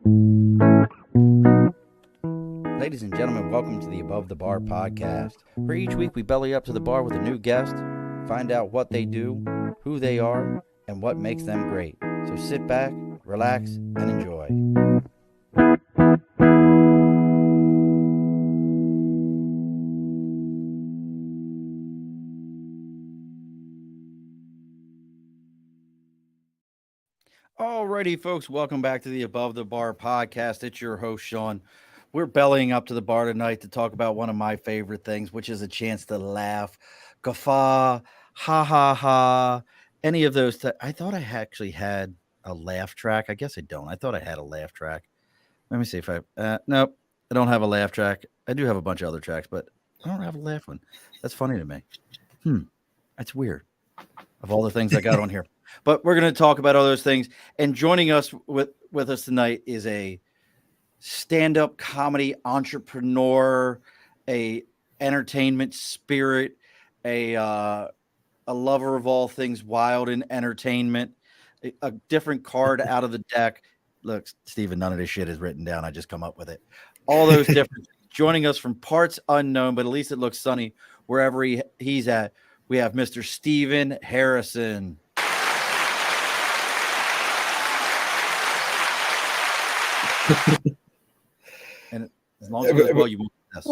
Ladies and gentlemen, welcome to the Above the Bar podcast, where each week we belly up to the bar with a new guest, find out what they do, who they are, and what makes them great. So sit back, relax, and enjoy. Alrighty, folks, welcome back to the Above the Bar podcast. It's your host, Sean. We're bellying up to the bar tonight to talk about one of my favorite things, which is a chance to laugh, guffaw, ha ha ha, any of those. I thought I actually had a laugh track. I guess I don't. I thought I had a laugh track. Let me see if I. Nope, I don't have a laugh track. I do have a bunch of other tracks, but I don't have a laugh one. That's funny to me. That's weird. Of all the things I got on here. But we're going to talk about all those things. And joining us with us tonight is a stand-up comedy entrepreneur, a entertainment spirit, a lover of all things wild and entertainment, a different card out of the deck. Look, Steven, none of this shit is written down. I just come up with it. All those different joining us from parts unknown, but at least it looks sunny wherever he's at. We have Mr. Steven Harrison. And as long as it goes well, you won't miss.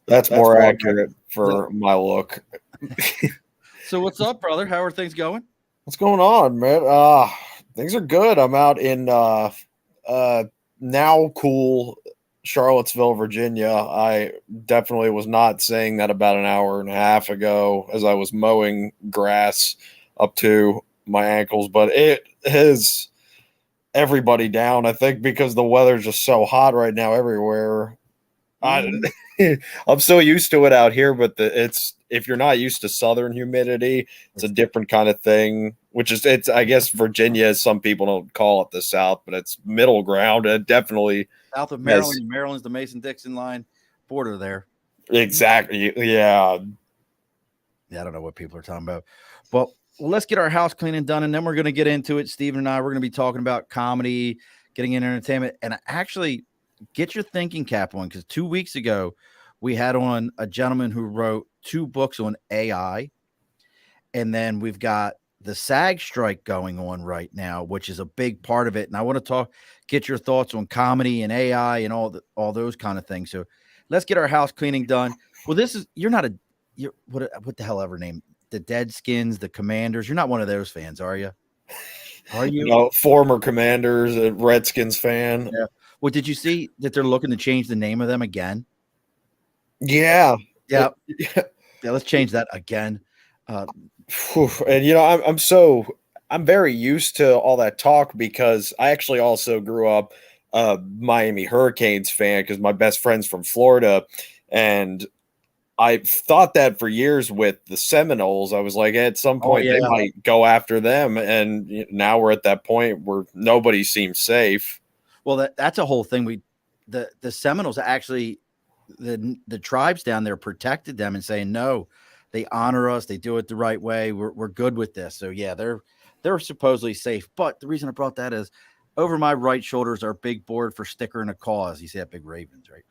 That's more accurate for my look. So what's up, brother? How are things going? What's going on, man? Things are good. I'm out in now cool Charlottesville, Virginia. I definitely was not saying that about an hour and a half ago as I was mowing grass up to my ankles, but it is everybody down, I think, because the weather's just so hot right now everywhere. I'm so used to it out here, but if you're not used to southern humidity, it's a different kind of thing, which is, it's, I guess Virginia, some people don't call it the South, but it's middle ground. It definitely south of Maryland. Maryland's the Mason-Dixon line border there. Exactly. Yeah. I don't know what people are talking about. Well, let's get our house cleaning done, and then we're going to get into it. Steven and I, we're going to be talking about comedy, getting into entertainment, and actually get your thinking cap on, because 2 weeks ago we had on a gentleman who wrote 2 books on AI, and then we've got the SAG strike going on right now, which is a big part of it. And I want to get your thoughts on comedy and AI and all those kind of things. So let's get our house cleaning done. Well, you're what the hell ever name, the Deadskins, the Commanders. You're not one of those fans, are you? Are you? No, former Commanders, a Redskins fan. Yeah. Well, did you see that they're looking to change the name of them again? Yeah. Yeah. Let's change that again. And I'm very used to all that talk because I actually also grew up a Miami Hurricanes fan because my best friend's from Florida, and I thought that for years with the Seminoles. I was like, at some point they might go after them, and now we're at that point where nobody seems safe. Well, that's a whole thing. The Seminoles actually, the tribes down there protected them and saying no. They honor us. They do it the right way. We're good with this. So yeah, they're supposedly safe. But the reason I brought that is over my right shoulder is our big board for sticker and a cause. You see that big Ravens, right?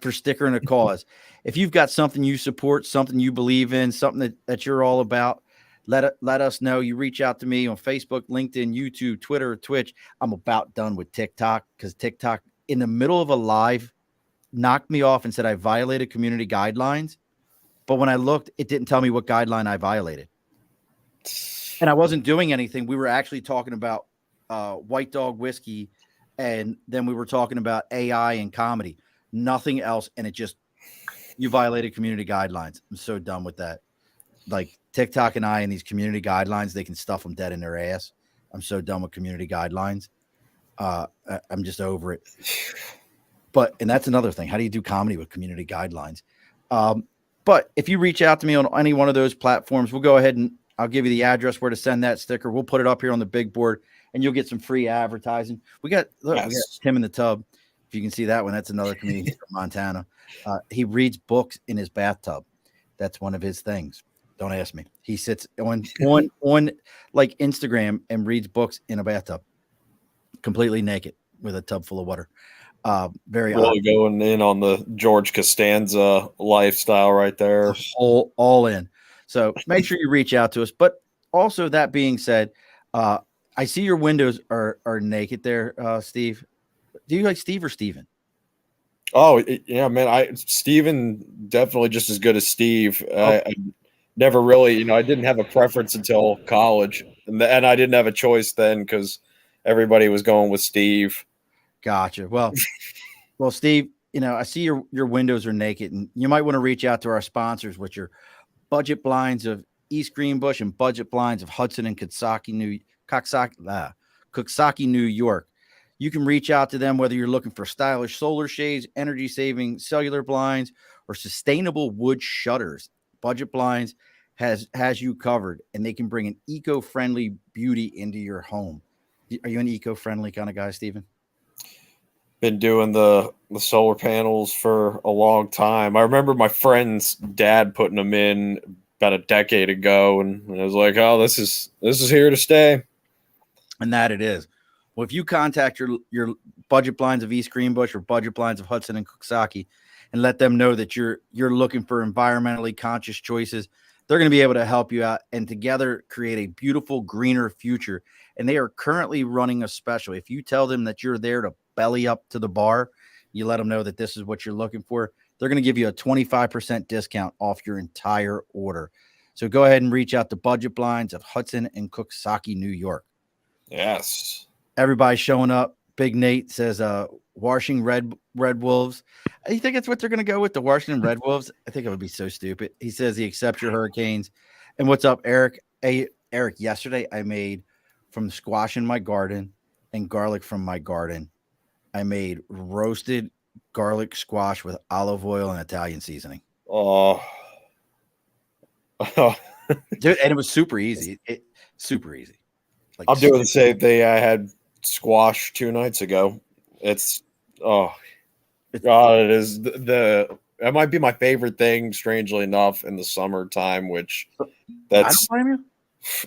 For sticker and a cause. If you've got something you support, something you believe in, something that you're all about, let us know. You reach out to me on Facebook, LinkedIn, YouTube, Twitter, Twitch. I'm about done with TikTok because TikTok in the middle of a live knocked me off and said I violated community guidelines. But when I looked, it didn't tell me what guideline I violated. And I wasn't doing anything. We were actually talking about White Dog whiskey, and then we were talking about AI and comedy. Nothing else. And you violated community guidelines. I'm so done with that. Like TikTok and I and these community guidelines, they can stuff them dead in their ass. I'm so done with community guidelines. I'm just over it. And that's another thing. How do you do comedy with community guidelines? But if you reach out to me on any one of those platforms, we'll go ahead and I'll give you the address where to send that sticker. We'll put it up here on the big board and you'll get some free advertising. We got Tim in the Tub. If you can see that one, that's another comedian from Montana. He reads books in his bathtub. That's one of his things. Don't ask me. He sits on like Instagram and reads books in a bathtub, completely naked with a tub full of water. Very odd. Really going in on the George Costanza lifestyle right there. All in. So make sure you reach out to us. But also, that being said, I see your windows are naked there, Steve. Do you like Steve or Steven? Oh yeah, man. Steven definitely just as good as Steve. I never really, I didn't have a preference until college, and I didn't have a choice then because everybody was going with Steve. Gotcha. Well, Steve, I see your windows are naked, and you might want to reach out to our sponsors, which are Budget Blinds of East Greenbush and Budget Blinds of Hudson and Coxsackie, New York. You can reach out to them whether you're looking for stylish solar shades, energy-saving cellular blinds, or sustainable wood shutters. Budget Blinds has you covered, and they can bring an eco-friendly beauty into your home. Are you an eco-friendly kind of guy, Steven? Been doing the solar panels for a long time. I remember my friend's dad putting them in about a decade ago, and I was like, "Oh, this is here to stay." And that it is. Well, if you contact your Budget Blinds of East Greenbush or Budget Blinds of Hudson and Coxsackie and let them know that you're looking for environmentally conscious choices, they're going to be able to help you out and together create a beautiful, greener future. And they are currently running a special. If you tell them that you're there to belly up to the bar, you let them know that this is what you're looking for, they're going to give you a 25% discount off your entire order. So go ahead and reach out to Budget Blinds of Hudson and Coxsackie, New York. Yes. Everybody's showing up. Big Nate says, washing red wolves. You think that's what they're going to go with, the Washington Red Wolves? I think it would be so stupid. He says he accepts your Hurricanes. And what's up, Eric? Hey, Eric, yesterday I made from squash in my garden and garlic from my garden. I made roasted garlic squash with olive oil and Italian seasoning. Oh. Dude, and it was super easy. Super easy. Like, I'm doing the same thing. I had squash 2 nights ago. It is that might be my favorite thing, strangely enough, in the summertime, which that's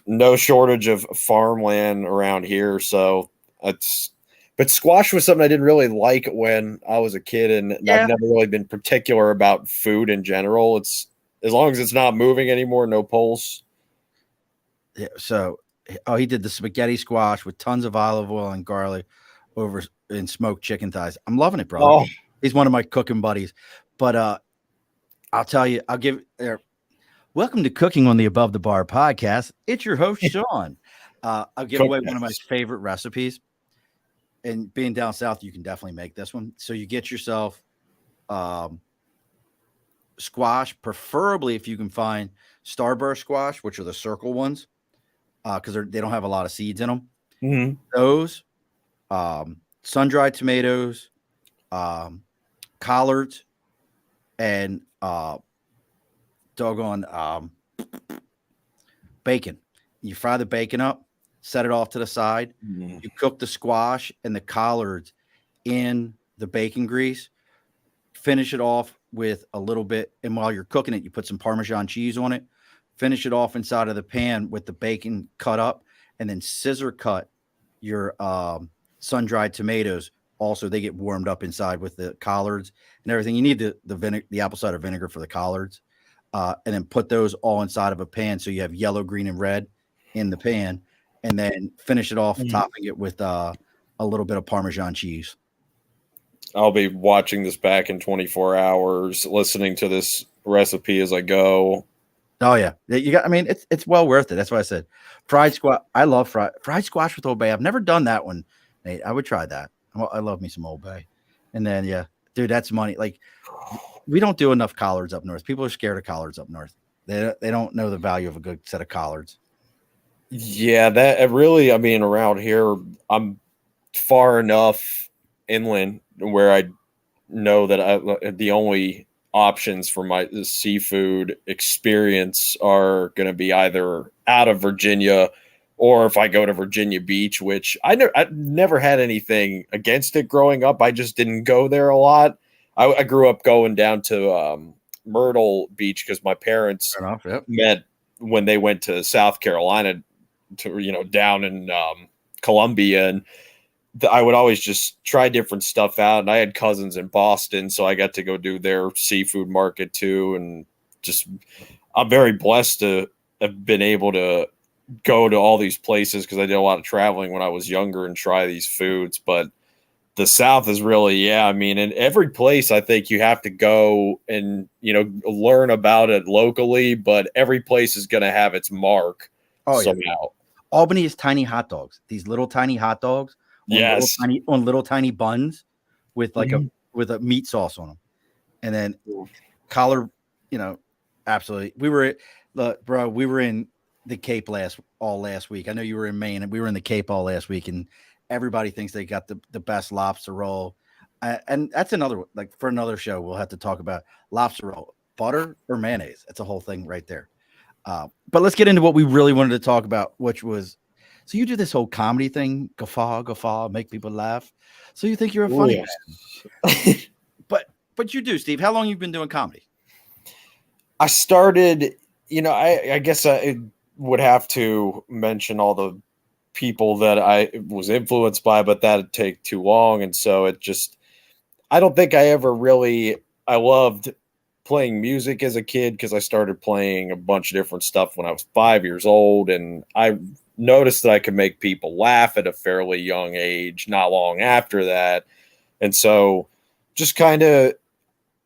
no shortage of farmland around here. So but squash was something I didn't really like when I was a kid, and I've never really been particular about food in general. It's as long as it's not moving anymore, no pulse. Yeah. So, he did the spaghetti squash with tons of olive oil and garlic over in smoked chicken thighs. I'm loving it, bro. Oh. He's one of my cooking buddies. But I'll tell you, welcome to Cooking on the Above the Bar podcast. It's your host, Sean. I'll give away one of my favorite recipes. And being down south, you can definitely make this one. So you get yourself squash, preferably if you can find Starburst squash, which are the circle ones, because they don't have a lot of seeds in them. Mm-hmm. Those, sun-dried tomatoes, collards, and bacon. You fry the bacon up, set it off to the side. Mm-hmm. You cook the squash and the collards in the bacon grease. Finish it off with a little bit, and while you're cooking it, you put some Parmesan cheese on it. Finish it off inside of the pan with the bacon cut up, and then scissor cut your sun-dried tomatoes. Also, they get warmed up inside with the collards and everything. You need the apple cider vinegar for the collards, and then put those all inside of a pan so you have yellow, green, and red in the pan, and then finish it off, topping it with a little bit of Parmesan cheese. I'll be watching this back in 24 hours, listening to this recipe as I go. Oh yeah, it's well worth it. That's why I said fried squash. I love fried squash with Old Bay. I've never done that one, Nate. I would try that. I love me some Old Bay. And then dude, that's money. Like, we don't do enough collards up north. People are scared of collards up north. They don't know the value of a good set of collards. Yeah, that really. I mean, around here, I'm far enough inland where I know that the only options for my seafood experience are going to be either out of Virginia, or if I go to Virginia Beach, which I never had anything against it growing up. I just didn't go there a lot. I grew up going down to Myrtle Beach because my parents met when they went to South Carolina to, down in Columbia, and I would always just try different stuff out. And I had cousins in Boston, so I got to go do their seafood market too. And just, I'm very blessed to have been able to go to all these places because I did a lot of traveling when I was younger and try these foods. But the South is really, I mean, in every place, I think you have to go and, learn about it locally, but every place is going to have its mark somehow. Yeah. Albany is tiny hot dogs. These little tiny hot dogs on little tiny buns with like with a meat sauce on them. And then collar, absolutely. We were in the Cape all last week. I know you were in Maine, and we were in the Cape all last week, and everybody thinks they got the best lobster roll. And that's for another show, we'll have to talk about lobster roll, butter or mayonnaise. That's a whole thing right there. But let's get into what we really wanted to talk about, which was, so you do this whole comedy thing, guffaw, make people laugh. So you think you're a funny man. But you do, Steve. How long have you been doing comedy? I started, I guess I would have to mention all the people that I was influenced by, but that'd take too long. And so I don't think I loved playing music as a kid because I started playing a bunch of different stuff when I was 5 years old. And I noticed that I could make people laugh at a fairly young age, not long after that. And so just kind of,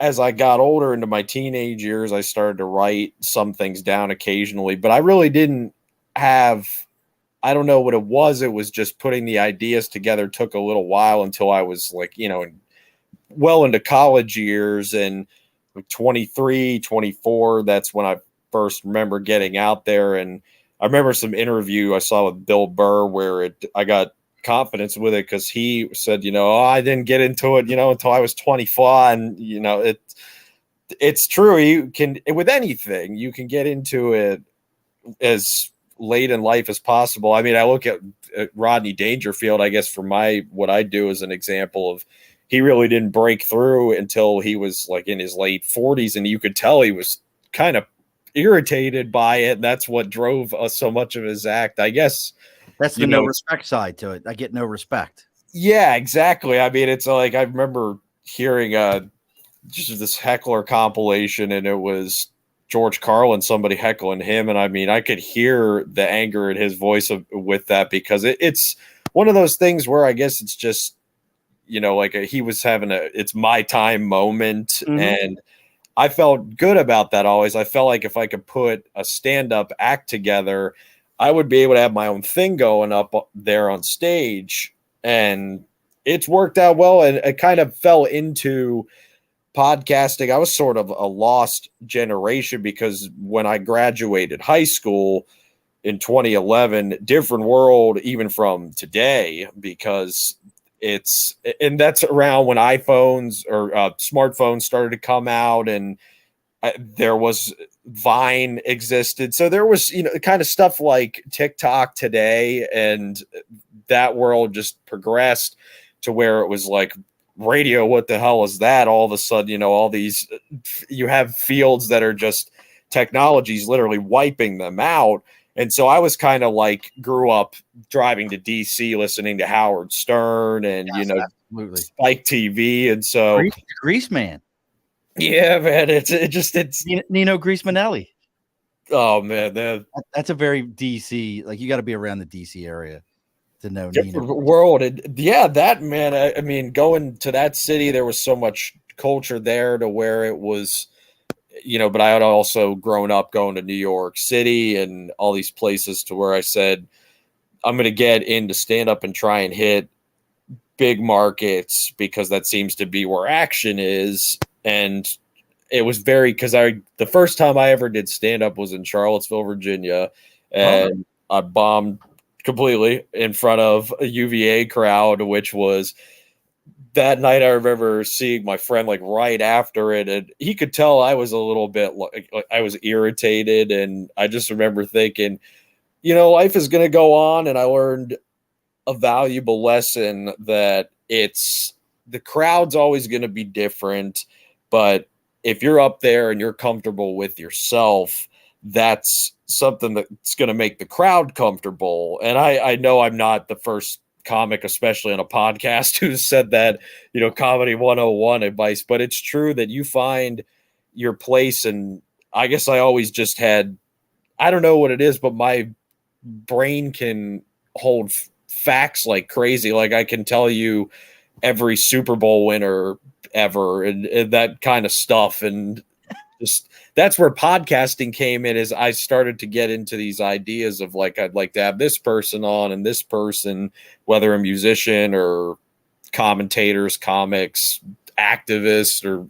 as I got older into my teenage years, I started to write some things down occasionally, but I really didn't have, I don't know what it was. It was just putting the ideas together took a little while until I was well into college years, and 23, 24. That's when I first remember getting out there. And I remember some interview I saw with Bill Burr where I got confidence with it because he said, I didn't get into it, until I was 25. And, it's true. You can, with anything, you can get into it as late in life as possible. I mean, I look at Rodney Dangerfield, I guess, for what I do as an example of, he really didn't break through until he was in his late 40s. And you could tell he was kind of irritated by it. And that's what drove so much of his act, I guess. That's the no respect side to it. I get no respect. Yeah, exactly. I mean, it's I remember hearing just this heckler compilation, and it was George Carlin, somebody heckling him. And I mean, I could hear the anger in his voice with that, because it's one of those things where I guess it's just, he was having it's my time moment. Mm-hmm. And I felt good about that always. I felt like if I could put a stand-up act together, I would be able to have my own thing going up there on stage. And it's worked out well. And it kind of fell into podcasting. I was sort of a lost generation because when I graduated high school in 2011, different world even from today, because that's around when iPhones or smartphones started to come out, and there was Vine existed. So there was, kind of stuff like TikTok today, and that world just progressed to where it was like radio. What the hell is that? All of a sudden, all these, you have fields that are just technologies literally wiping them out. And so I was kind of grew up driving to DC, listening to Howard Stern and, absolutely. Spike TV. And so Grease Man. Yeah, man. It's Nino Greasemanelli. Oh man, that's a very DC. You got to be around the DC area to know different world. And that man. I mean, going to that city, there was so much culture there to where it was, But I had also grown up going to New York City and all these places to where I said, I'm going to get into stand up and try and hit big markets because that seems to be where action is. And it was because the first time I ever did stand up was in Charlottesville, Virginia, and I bombed completely in front of a UVA crowd, which was that night. I remember seeing my friend right after it, and he could tell I was a little bit I was irritated. And I just remember thinking, life is going to go on. And I learned a valuable lesson that the crowd's always going to be different, but if you're up there and you're comfortable with yourself, that's something that's going to make the crowd comfortable. And I know I'm not the first comic, especially on a podcast, who said that, comedy 101 advice, but it's true that you find your place. And I guess I always just had, I don't know what it is, but my brain can hold facts like crazy. Like I can tell you every Super Bowl winner ever and that kind of stuff. And just that's where podcasting came in, is I started to get into these ideas of like, I'd like to have this person on and this person, whether a musician or commentators, comics, activists, or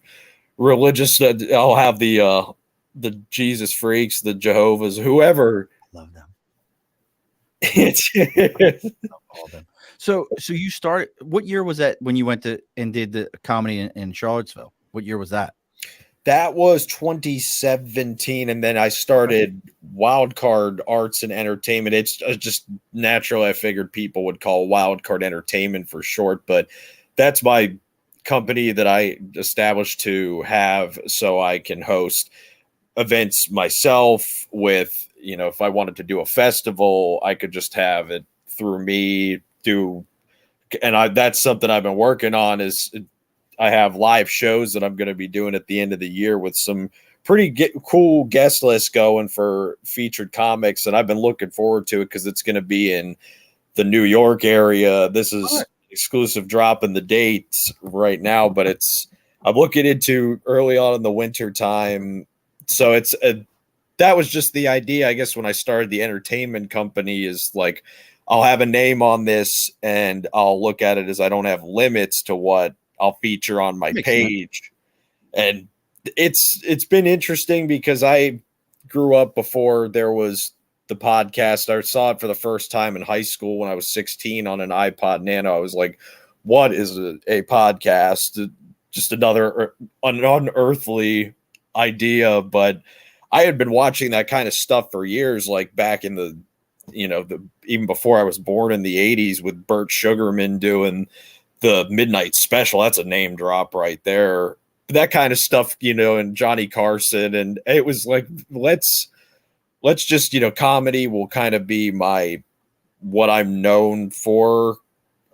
religious. I'll have the Jesus freaks, the Jehovah's, whoever. Love them. It's All of them. So you started, what year was that when you went to and did the comedy in Charlottesville? What year was that? That was 2017, and then I started Wildcard Arts and Entertainment. It's just natural. I figured people would call Wildcard Entertainment for short, but that's my company that I established to have so I can host events myself with, if I wanted to do a festival, I could just have it through me that's something I've been working on. Is I have live shows that I'm going to be doing at the end of the year with some pretty cool guest lists going for featured comics. And I've been looking forward to it because it's going to be in the New York area. This is exclusive drop in the dates right now, but I'm looking into early on in the winter time. So that was just the idea, I guess, when I started the entertainment company, is like, I'll have a name on this and I'll look at it as I don't have limits to what I'll feature on my page. And it's been interesting because I grew up before there was the podcast. I saw it for the first time in high school when I was 16 on an iPod Nano. I was like, what is a podcast? Just another unearthly idea. But I had been watching that kind of stuff for years, like back in the, even before I was born in the 80s, with Burt Sugarman doing the Midnight Special. That's a name drop right there. That kind of stuff, and Johnny Carson. And it was like, let's just, comedy will kind of be what I'm known for,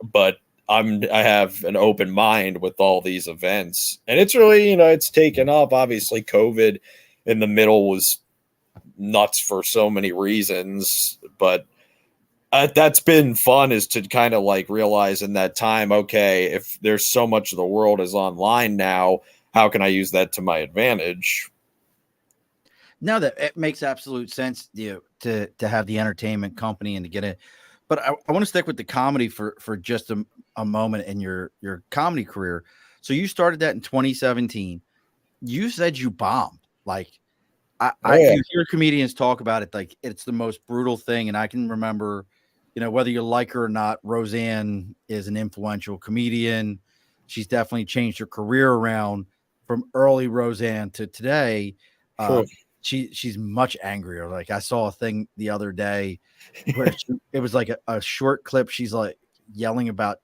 but I have an open mind with all these events. And it's really, it's taken up. Obviously COVID in the middle was nuts for so many reasons, but that's been fun, is to kind of like realize in that time, okay, if there's so much of the world is online now, how can I use that to my advantage? No, that it makes absolute sense, to have the entertainment company and to get it. But I want to stick with the comedy for just a moment in your comedy career. So you started that in 2017. You said you bombed. Like you hear comedians talk about it like it's the most brutal thing. And I can remember, whether you like her or not, Roseanne is an influential comedian. She's definitely changed her career around from early Roseanne to today. She's much angrier. Like I saw a thing the other day where it was like a short clip. She's like yelling about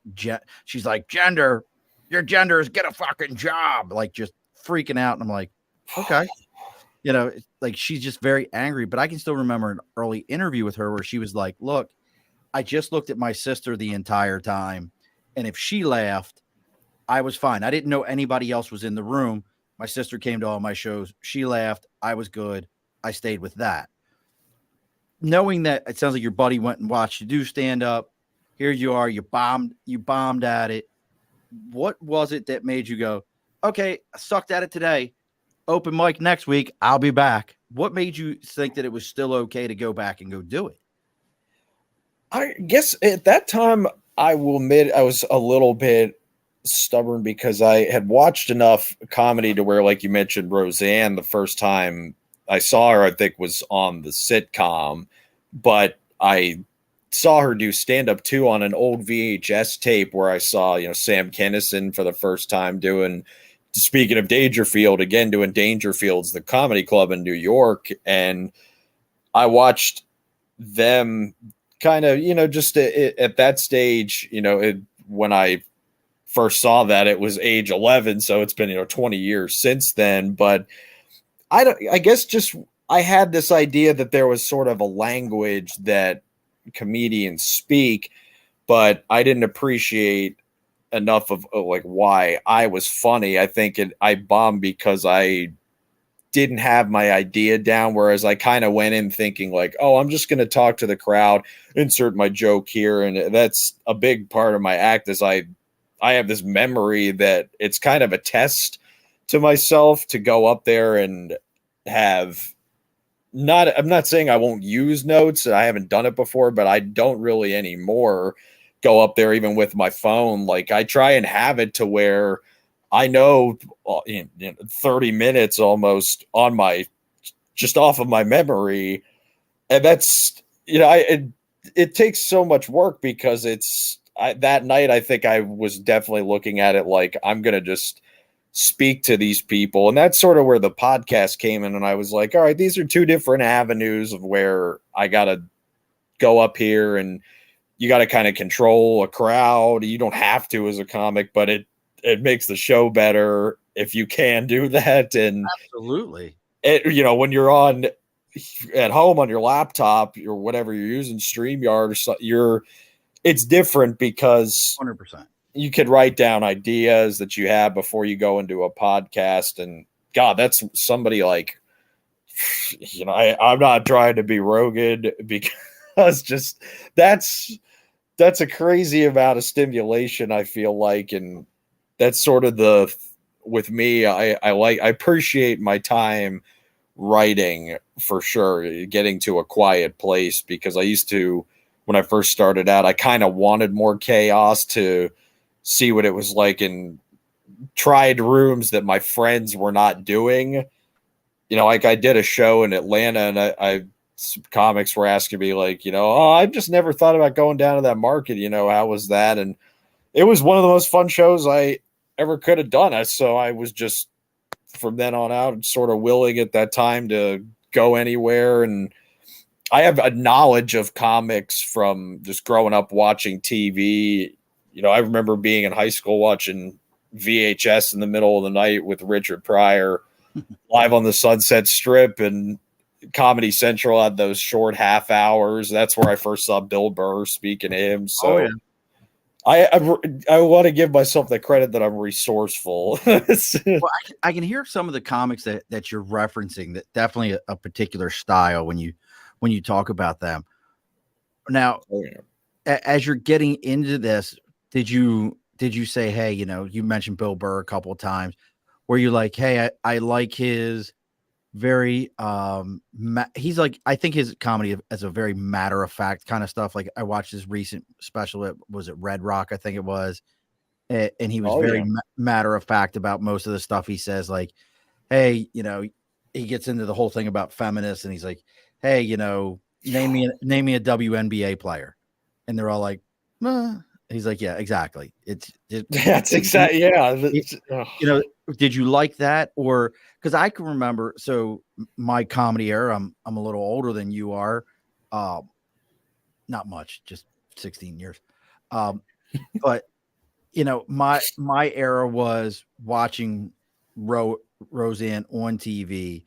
she's like, your gender is get a fucking job, like just freaking out. And I'm like, okay. Like she's just very angry. But I can still remember an early interview with her where she was like, look, I just looked at my sister the entire time. And if she laughed, I was fine. I didn't know anybody else was in the room. My sister came to all my shows. She laughed. I was good. I stayed with that. Knowing that it sounds like your buddy went and watched you do stand up. Here you are. You bombed at it. What was it that made you go, okay, I sucked at it today. Open mic next week. I'll be back. What made you think that it was still okay to go back and go do it? I guess at that time, I will admit I was a little bit stubborn because I had watched enough comedy to where, like you mentioned, Roseanne, the first time I saw her, I think was on the sitcom, but I saw her do stand up too on an old VHS tape where I saw, Sam Kinison for the first time doing, speaking of Dangerfield, again, doing Dangerfield's the comedy club in New York. And I watched them kind of, just at that stage, when I first saw that, it was age 11. So it's been, 20 years since then. But I guess just I had this idea that there was sort of a language that comedians speak, but I didn't appreciate enough of like why I was funny. I think I bombed because I didn't have my idea down, whereas I kind of went in thinking like, oh, I'm just going to talk to the crowd, insert my joke here, and that's a big part of my act. Is I have this memory that it's kind of a test to myself to go up there and have not. I'm not saying I won't use notes. I haven't done it before, but I don't really anymore go up there even with my phone. Like I try and have it to where I know in 30 minutes almost on my just off of my memory. And that's, it takes so much work because that night, I think I was definitely looking at it like I'm going to just speak to these people. And that's sort of where the podcast came in. And I was like, all right, these are two different avenues of where I got to go up here and you got to kind of control a crowd. You don't have to as a comic, but it makes the show better if you can do that. And Absolutely. when you're on at home on your laptop or whatever you're using, StreamYard or so, it's different because 100%. you could write down ideas that you have before you go into a podcast. And God, that's somebody like, I'm not trying to be Rogan because just that's a crazy amount of stimulation, I feel like. And that's sort of with me, I appreciate my time writing for sure, getting to a quiet place, because I used to, when I first started out, I kind of wanted more chaos to see what it was like in tried rooms that my friends were not doing. Like I did a show in Atlanta and some comics were asking me like, oh, I've just never thought about going down to that market. How was that? And it was one of the most fun shows I ever could have done. So I was just from then on out sort of willing at that time to go anywhere. And I have a knowledge of comics from just growing up watching TV. I remember being in high school watching VHS in the middle of the night with Richard Pryor live on the Sunset Strip, and Comedy Central had those short half hours. That's where I first saw Bill Burr, speaking to him. So Yeah. I want to give myself the credit that I'm resourceful. Well, I can hear some of the comics that you're referencing, that definitely a particular style when you talk about them. Now, as you're getting into this, did you say, hey, you mentioned Bill Burr a couple of times, where you're like, hey, I like his very he's like, I think his comedy as a very matter of fact kind of stuff. Like I watched his recent special, was it Red Rock, I think it was, and he was very matter of fact about most of the stuff he says. Like, hey, he gets into the whole thing about feminists, and he's like, hey, name me a WNBA player, and they're all like, he's like, yeah, exactly. That's exactly, yeah. Did you like that? Or because I can remember, so my comedy era, I'm a little older than you are, not much, just 16 years, but my era was watching Roseanne on TV.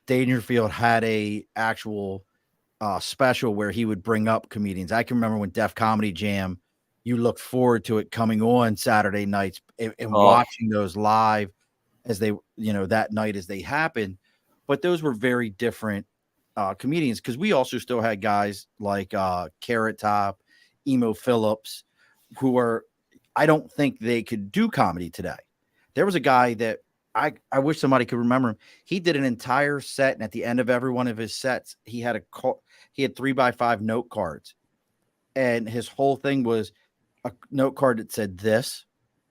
Dangerfield had a actual special where he would bring up comedians. I can remember when Def Comedy Jam, you looked forward to it coming on Saturday nights and watching those live as they, that night as they happened. But those were very different comedians, because we also still had guys like Carrot Top, Emo Phillips, who are, I don't think they could do comedy today. There was a guy that I wish somebody could remember him. He did an entire set, and at the end of every one of his sets, he had 3x5 note cards, and his whole thing was a note card that said this,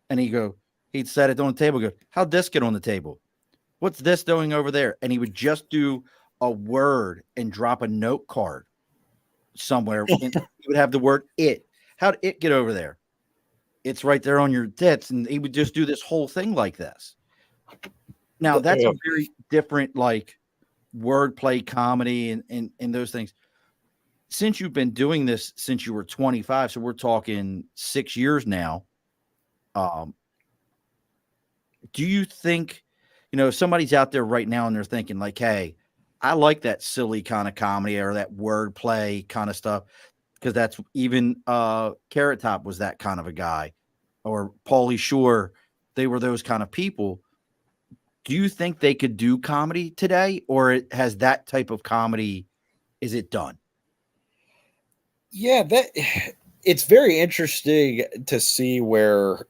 and he'd set it on the table. Go, how'd this get on the table? What's this doing over there? And he would just do a word and drop a note card somewhere, and he would have the word it. How'd it get over there? It's right there on your tits. And he would just do this whole thing like this. Now that's a very different, like, wordplay comedy and those things. Since you've been doing this since you were 25, so we're talking 6 years now. Do you think, if somebody's out there right now and they're thinking like, hey, I like that silly kind of comedy or that wordplay kind of stuff because that's even Carrot Top was that kind of a guy, or Pauly Shore. They were those kind of people. Do you think they could do comedy today, or has that type of comedy? Is it done? Yeah, that it's very interesting to see where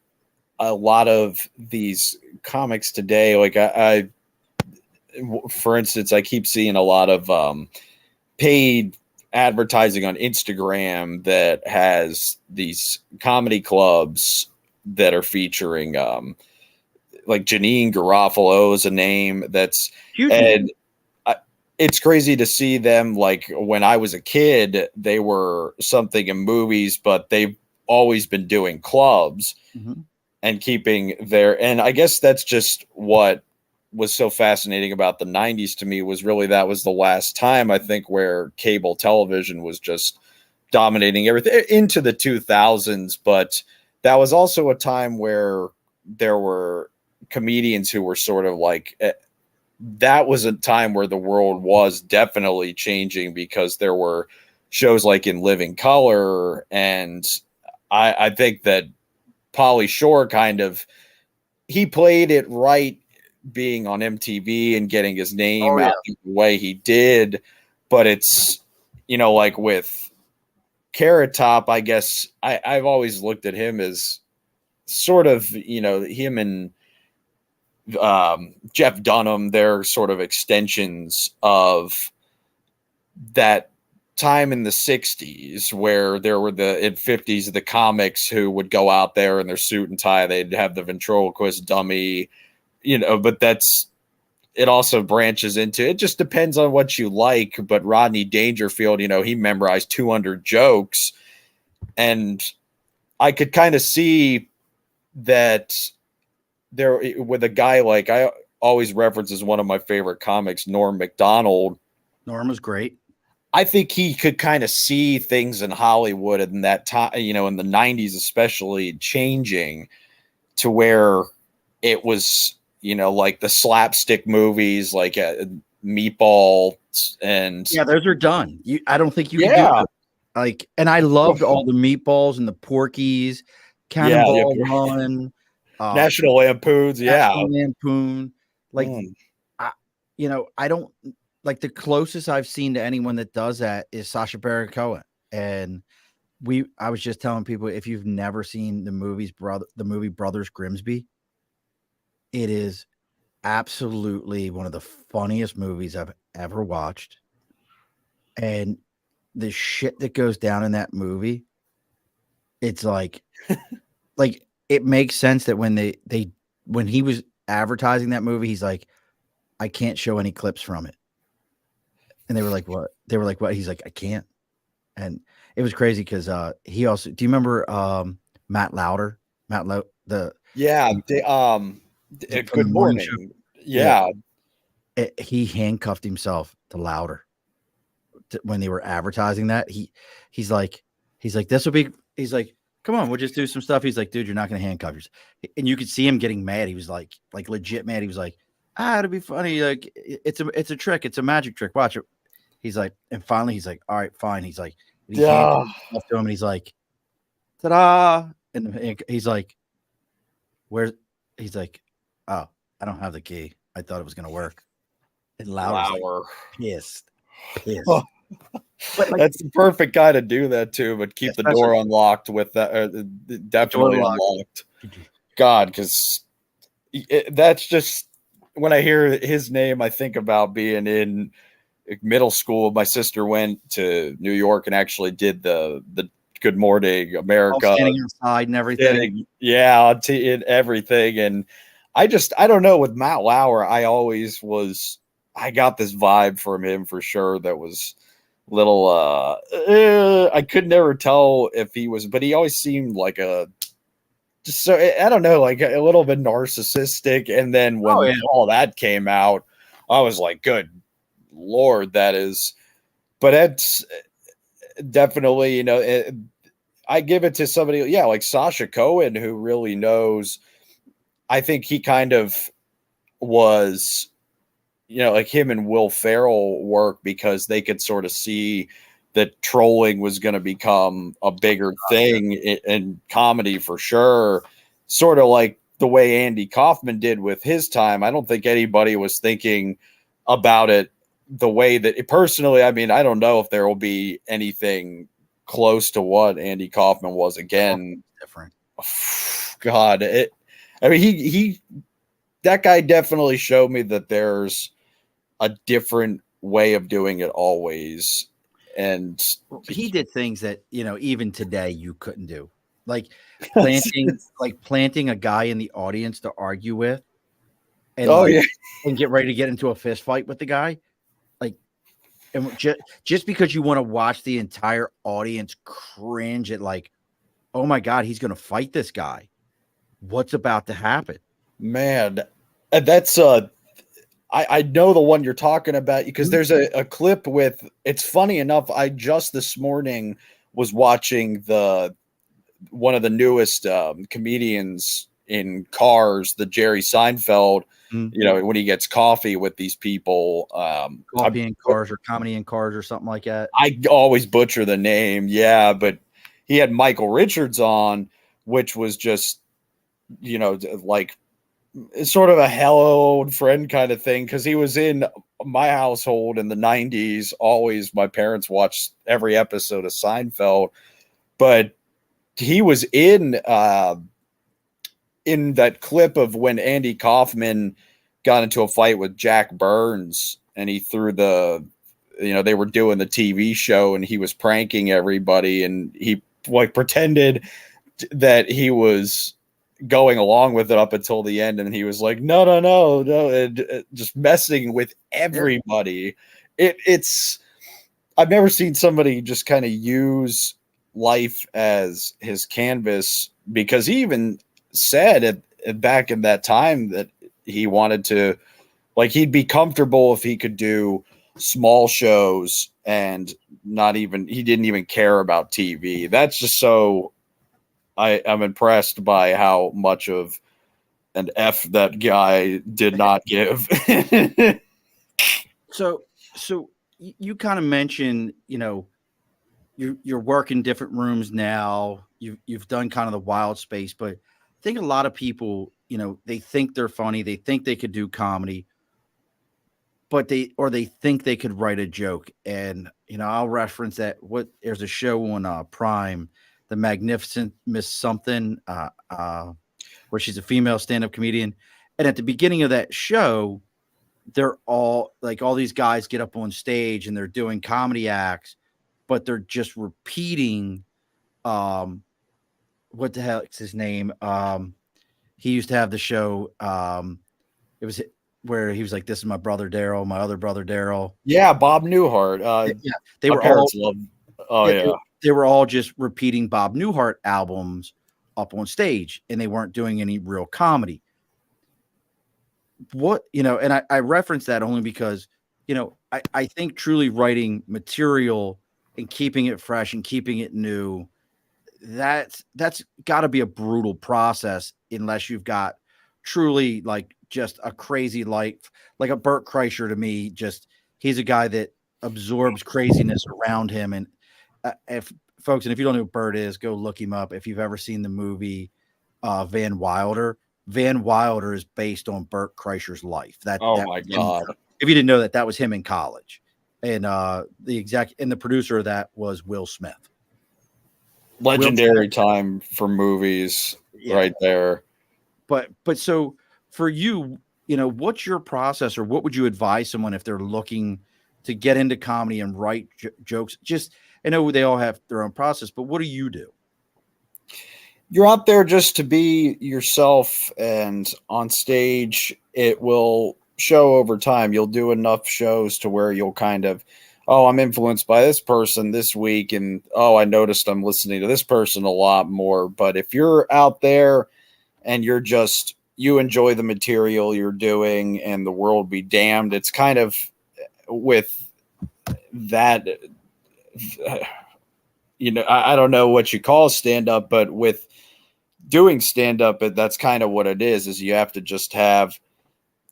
a lot of these comics today, like for instance, I keep seeing a lot of paid advertising on Instagram that has these comedy clubs that are featuring like Janine Garofalo is a name that's Huge name. and it's crazy to see them. Like when I was a kid, they were something in movies, but they've always been doing clubs Mm-hmm. and keeping their, and I guess that's just what was so fascinating about the 90s to me was really that was the last time I think where cable television was just dominating everything into the 2000s, but that was also a time where there were comedians who were sort of like that was a time where the world was definitely changing because there were shows like In Living Color, and I think that Pauly Shore kind of he played it right being on MTV and getting his name Oh out yeah. the way he did, but it's like with Carrot Top, I guess I've always looked at him as sort of him and Jeff Dunham, they're sort of extensions of that time in the 60s where there were in 50s the comics who would go out there in their suit and tie, they'd have the ventriloquist dummy, but that's it also branches into it just depends on what you like. But Rodney Dangerfield, he memorized 200 jokes, and I could kind of see that there with a guy like I always reference as one of my favorite comics, Norm Macdonald. Norm was great. I think he could kind of see things in Hollywood in that time, in the 90s, especially changing to where it was, like the slapstick movies, like Meatball and Yeah, those are done. I don't think you could do yeah, those. Like, and I loved all the meatballs and the Porkies, yeah, Cannonball Run, uh, National Lampoons, yeah. National Lampoon. Like, Mm. I don't like the closest I've seen to anyone that does that is Sacha Baron Cohen. And I was just telling people if you've never seen the movie Brothers Grimsby, it is absolutely one of the funniest movies I've ever watched. And the shit that goes down in that movie, it's like it makes sense that when when he was advertising that movie, he's like, I can't show any clips from it. And they were like, what? They were like, what? He's like, I can't. And it was crazy because he also, do you remember Matt Lauder? The Yeah, from the good morning show. morning. Yeah. He handcuffed himself to Lauder when they were advertising that. He's like, this will be, he's like, come on, we'll just do some stuff. He's like, dude, you're not going to handcuff yourself. And you could see him getting mad. He was like legit mad. He was like, it'll be funny. Like it's a trick. It's a magic trick. Watch it. He's like, and finally he's like, all right, fine. He's like, and he handcuffed himself to him and he's like, ta-da. And he's like, where's, he's like, oh, I don't have the key. I thought it was going to work. And Lauder's like, pissed. But that's the perfect guy to do that too, but keep the door unlocked with that. Definitely unlocked. God, because that's just when I hear his name, I think about being in middle school. My sister went to New York and actually did the Good Morning America, standing outside and everything. In everything. And I don't know, with Matt Lauer, I got this vibe from him for sure that was little I could never tell if he was, but he always seemed like I don't know, like a little bit narcissistic. And then when all that came out, I was like, good Lord, that is, but it's definitely, I give it to somebody, like Sacha Cohen, who really knows. I think he kind of was like him and Will Ferrell work because they could sort of see that trolling was going to become a bigger thing in comedy for sure. Sort of like the way Andy Kaufman did with his time. I don't think anybody was thinking about it the way that personally, I mean, I don't know if there will be anything close to what Andy Kaufman was again. Different. God, I mean, he that guy definitely showed me that there's a different way of doing it always. And he did things that, even today you couldn't do. Like planting a guy in the audience to argue with and and get ready to get into a fist fight with the guy. Like, and just because you want to watch the entire audience cringe at like, oh my God, he's going to fight this guy. What's about to happen? Man, that's I know the one you're talking about because there's a clip with, it's funny enough, I just this morning was watching one of the newest comedians in Cars, the Jerry Seinfeld, when he gets coffee with these people. Coffee in Cars or Comedy in Cars or something like that. I always butcher the name. Yeah, but he had Michael Richards on, which was just, like sort of a hello old friend kind of thing. Cause he was in my household in the 90s. Always my parents watched every episode of Seinfeld, but he was in that clip of when Andy Kaufman got into a fight with Jack Burns and he threw they were doing the TV show and he was pranking everybody and he like pretended that he was going along with it up until the end. And he was like, no, and just messing with everybody. It's, I've never seen somebody just kind of use life as his canvas, because he even said back in that time that he wanted to, like, he'd be comfortable if he could do small shows and he didn't even care about TV. That's just so I'm impressed by how much of an F that guy did not give. So you kind of mentioned, you're working different rooms now. You've done kind of the wild space, but I think a lot of people, they think they're funny. They think they could do comedy, but they think they could write a joke. And, I'll reference that. There's a show on Prime, The Magnificent Miss Something, where she's a female stand-up comedian. And at the beginning of that show, they're all these guys get up on stage and they're doing comedy acts, but they're just repeating, what the hell is his name? He used to have the show. It was where he was like, "This is my brother Daryl, my other brother Daryl." Yeah, Bob Newhart. They were all. Yeah. They were all just repeating Bob Newhart albums up on stage, and they weren't doing any real comedy. And I reference that only because, I think truly writing material and keeping it fresh and keeping it new, that's got to be a brutal process unless you've got truly like just a crazy life, like a Bert Kreischer to me. Just he's a guy that absorbs craziness around him. And if you don't know who Bert is, go look him up. If you've ever seen the movie Van Wilder is based on Bert Kreischer's life. My God. If you didn't know that was him in college. And the producer of that was Will Smith. Legendary time for movies right there. But so for you, what's your process, or what would you advise someone if they're looking to get into comedy and write jokes? Just, I know they all have their own process, but what do you do? You're out there just to be yourself, and on stage, it will show over time. You'll do enough shows to where you'll kind of, I'm influenced by this person this week, and I noticed I'm listening to this person a lot more. But if you're out there and you enjoy the material you're doing, and the world be damned, it's kind of with that, I don't know what you call stand-up, but with doing stand-up, that's kind of what it is you have to just have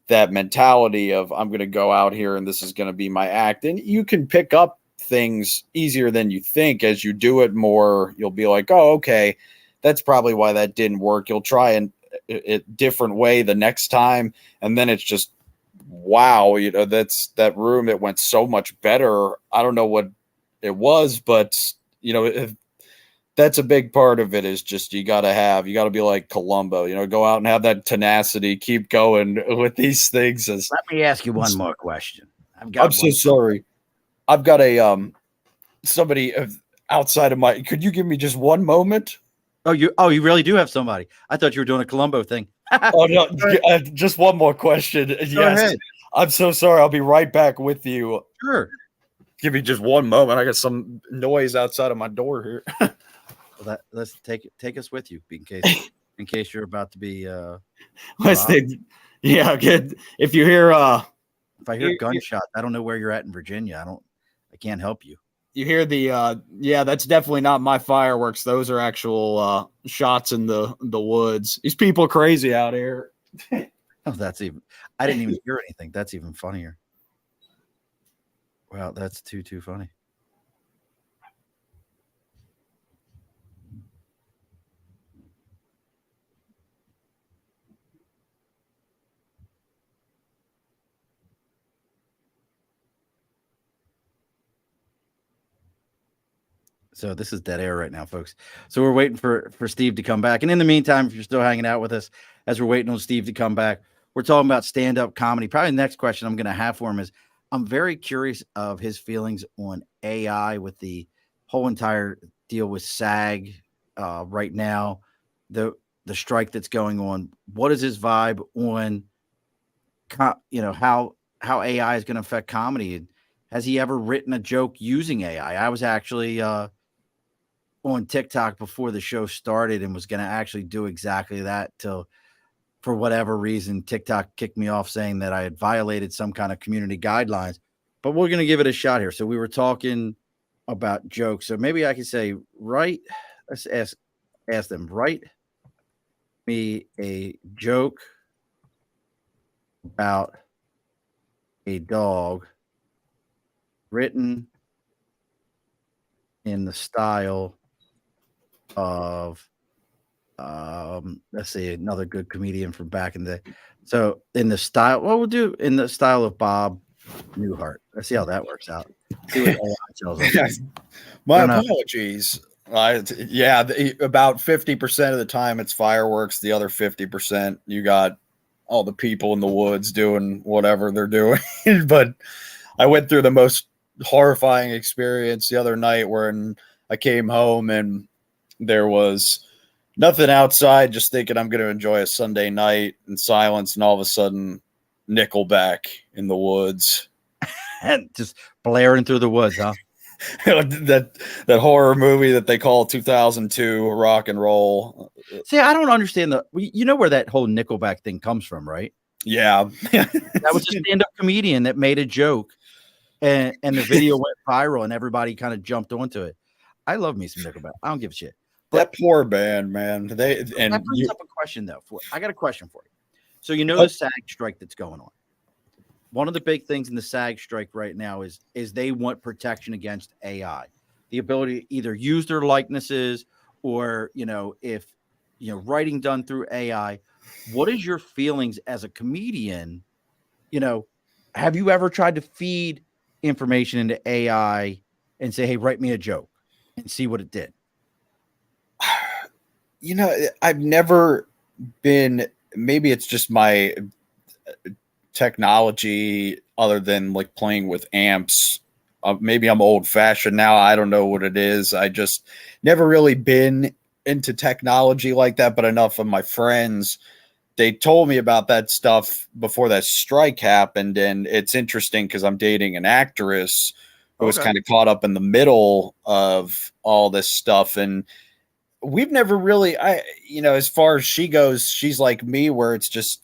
that mentality of I'm going to go out here and this is going to be my act. And you can pick up things easier than you think. As you do it more, you'll be like, oh, okay, that's probably why that didn't work. You'll try a different way the next time. And then it's just, wow, that's that room. It went so much better. I don't know what it was, but that's a big part of it is just you got to be like Columbo, go out and have that tenacity, keep going with these things. Let me ask you one more question. I'm so sorry. I've got a somebody outside of my. Could you give me just one moment? Oh, you really do have somebody. I thought you were doing a Columbo thing. Oh no, just one more question. Yes, ahead. I'm so sorry. I'll be right back with you. Sure. Give me just one moment. I got some noise outside of my door here. Well, let's take us with you in case you're about to be yeah, good. If you hear if I hear gunshots, I don't know where you're at in Virginia. I can't help you. You hear the that's definitely not my fireworks. Those are actual shots in the woods. These people are crazy out here. Oh, I didn't even hear anything. That's even funnier. Wow, that's too funny. So this is dead air right now, folks. So we're waiting for Steve to come back. And in the meantime, if you're still hanging out with us as we're waiting on Steve to come back, we're talking about stand-up comedy. Probably the next question I'm going to have for him is I'm very curious of his feelings on AI with the whole entire deal with SAG right now, the strike that's going on. What is his vibe on, how AI is going to affect comedy? Has he ever written a joke using AI? I was actually on TikTok before the show started and was going to actually do exactly that till for whatever reason, TikTok kicked me off saying that I had violated some kind of community guidelines, but we're going to give it a shot here. So we were talking about jokes. So maybe I could say, let's ask them, write me a joke about a dog written in the style of let's see, another good comedian from back in the day. So in the style, we'll do in the style of Bob Newhart. Let's see how that works out. See what AI tells us. My apologies. About 50% of the time it's fireworks. The other 50% you got all the people in the woods doing whatever they're doing. But I went through the most horrifying experience the other night when I came home and there was nothing outside, just thinking I'm going to enjoy a Sunday night in silence, and all of a sudden Nickelback in the woods. And just blaring through the woods, huh? that horror movie that they call 2002 rock and roll. See, I don't understand where that whole Nickelback thing comes from, right? Yeah. That was a stand-up comedian that made a joke and the video went viral and everybody kind of jumped onto it. I love me some Nickelback. I don't give a shit. That poor band, man. That brings up a question though. I got a question for you. So the SAG strike that's going on. One of the big things in the SAG strike right now is they want protection against AI, the ability to either use their likenesses or if writing done through AI. What is your feelings as a comedian? Have you ever tried to feed information into AI and say, "Hey, write me a joke," and see what it did? I've never been. Maybe it's just my technology other than like playing with amps. Maybe I'm old fashioned now. I don't know what it is. I just never really been into technology like that, but enough of my friends, they told me about that stuff before that strike happened. And it's interesting because I'm dating an actress who was kind of caught up in the middle of all this stuff. And we've never really, as far as she goes, she's like me where it's just,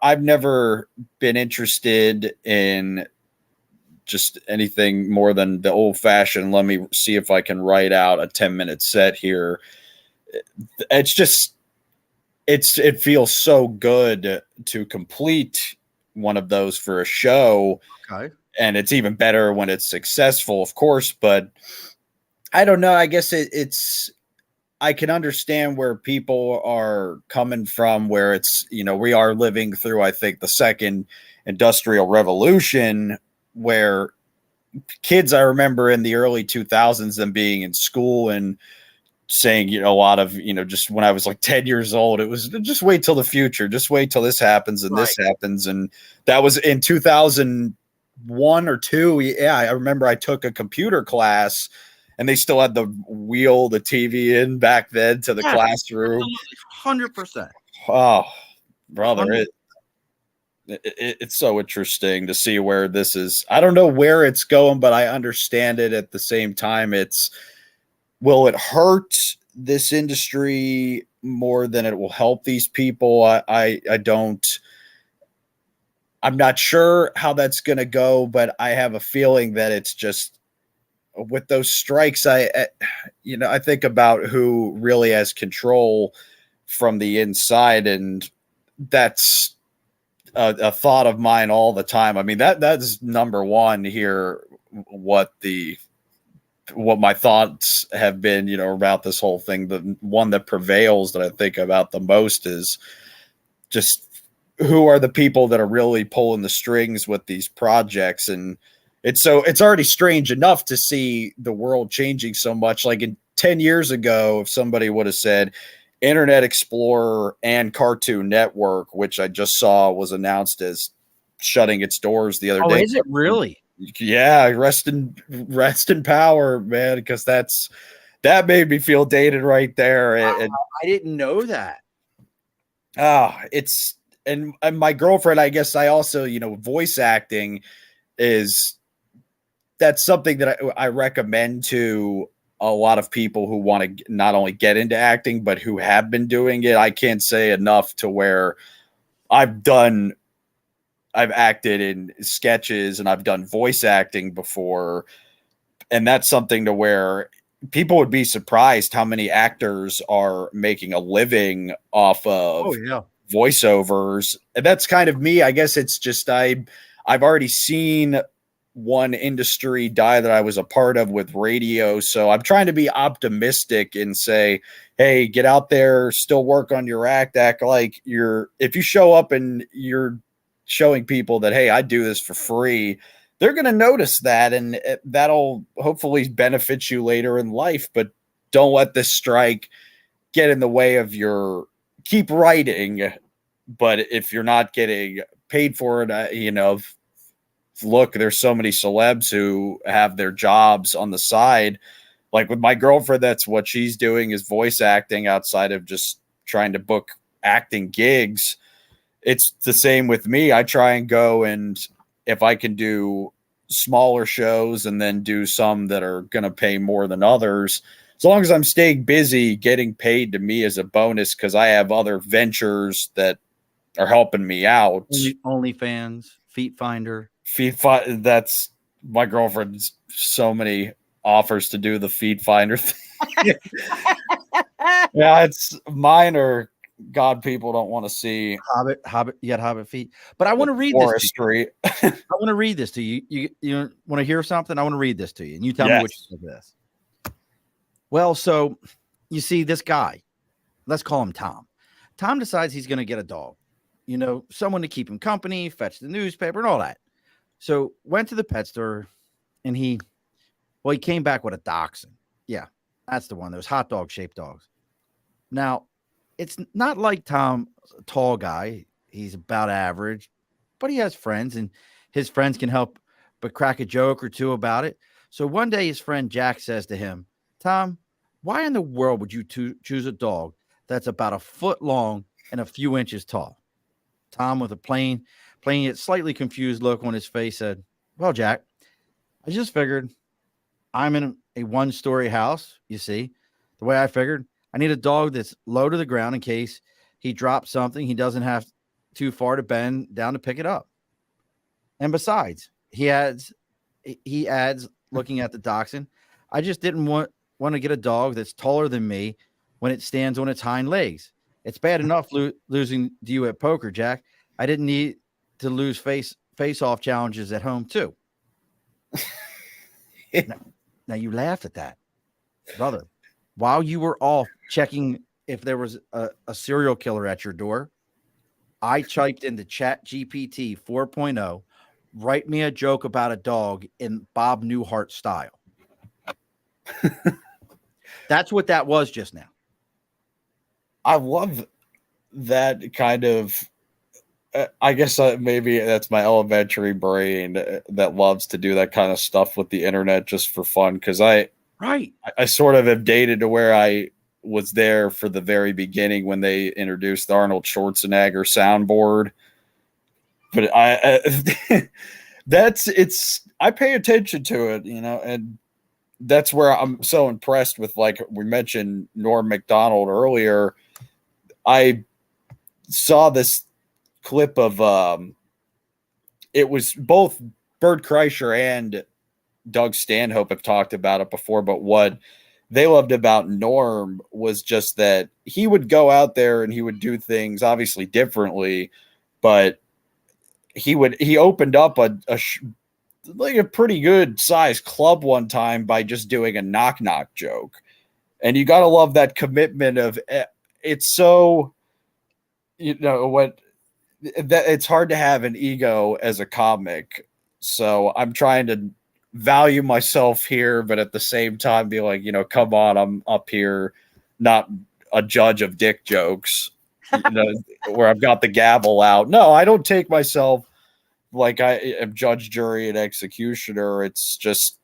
I've never been interested in just anything more than the old fashioned, let me see if I can write out a 10-minute set here. It's just, it feels so good to complete one of those for a show, Okay. and it's even better when it's successful, of course. But I don't know. I guess it's I can understand where people are coming from, where it's, we are living through, I think, the second industrial revolution, where kids, I remember in the early 2000s, them being in school and saying, a lot of, just when I was like 10 years old, it was just wait till the future, just wait till this happens and this Right. happens. And that was in 2001 or two. Yeah, I remember I took a computer class and they still had the wheel, the TV in back then to the Yes, classroom. absolutely. 100%. Oh, brother, 100. it's so interesting to see where this is. I don't know where it's going, but I understand it at the same time. Will it hurt this industry more than it will help these people? I don't. I'm not sure how that's going to go, but I have a feeling that it's just with those strikes. I think about who really has control from the inside, and that's a thought of mine all the time. I mean, that's number one here. What my thoughts have been, about this whole thing. The one that prevails that I think about the most is just who are the people that are really pulling the strings with these projects. And it's already strange enough to see the world changing so much. Like 10 years ago, if somebody would have said Internet Explorer and Cartoon Network, which I just saw was announced as shutting its doors the other Oh, day. is it really? Yeah, rest in power, man, because that made me feel dated right there. Wow, I didn't know that. It's and my girlfriend, I guess I also, voice acting is that's something that I recommend to a lot of people who want to not only get into acting, but who have been doing it. I can't say enough to where I've acted in sketches and I've done voice acting before. And that's something to where people would be surprised how many actors are making a living off Oh, of yeah. voiceovers. And that's kind of me. I guess it's just I've already seen one industry die that I was a part of with radio. So I'm trying to be optimistic and say, hey, get out there, still work on your act like if you show up and you're showing people that, hey, I do this for free, they're going to notice that, and that'll hopefully benefit you later in life. But don't let this strike get in the way of your keep writing. But if you're not getting paid for it, look, there's so many celebs who have their jobs on the side. Like with my girlfriend, that's what she's doing is voice acting outside of just trying to book acting gigs. It's the same with me. I try and go, and if I can do smaller shows and then do some that are going to pay more than others, as long as I'm staying busy, getting paid to me is a bonus because I have other ventures that are helping me out. OnlyFans, Feet Finder. That's my girlfriend's so many offers to do the feed finder thing. Yeah, it's mine or God, people don't want to see Hobbit, you got Hobbit feet. But I want to read this. forestry. I want to read this to you. You want to hear something? I want to read this to you, and you tell me Yes. what you think of this. Well, so you see this guy, let's call him Tom. Tom decides he's going to get a dog, someone to keep him company, fetch the newspaper and all that. So went to the pet store and he came back with a dachshund. Yeah, that's the one. Those hot dog shaped dogs. Now, it's not like Tom, a tall guy. He's about average, but he has friends and his friends can help but crack a joke or two about it. So one day his friend Jack says to him, Tom, why in the world would you choose a dog that's about a foot long and a few inches tall? Tom, with a plain yet slightly confused look on his face, said, well, Jack, I just figured I'm in a one-story house, you see. The way I figured, I need a dog that's low to the ground in case he drops something. He doesn't have too far to bend down to pick it up. And besides, he adds, looking at the dachshund, I just didn't want to get a dog that's taller than me when it stands on its hind legs. It's bad enough losing to you at poker, Jack. I didn't need to lose face off challenges at home too. Now you laughed at that, brother. While you were off checking if there was a serial killer at your door, I typed into Chat GPT 4.0, write me a joke about a dog in Bob Newhart style. That's what that was just now. I love that kind of. I guess maybe that's my elementary brain that loves to do that kind of stuff with the internet just for fun. Because I sort of have dated to where I was there for the very beginning when they introduced the Arnold Schwarzenegger soundboard. But I pay attention to it, and that's where I'm so impressed with, like we mentioned Norm Macdonald earlier. I saw this clip of it was both Bert Kreischer and Doug Stanhope have talked about it before, but what they loved about Norm was just that he would go out there and he would do things obviously differently, but he opened up a pretty good sized club one time by just doing a knock knock joke. And you got to love that commitment of it's so, that it's hard to have an ego as a comic. So I'm trying to value myself here, but at the same time be like, come on, I'm up here, not a judge of dick jokes, where I've got the gavel out. No, I don't take myself like I am judge, jury, and executioner. It's just,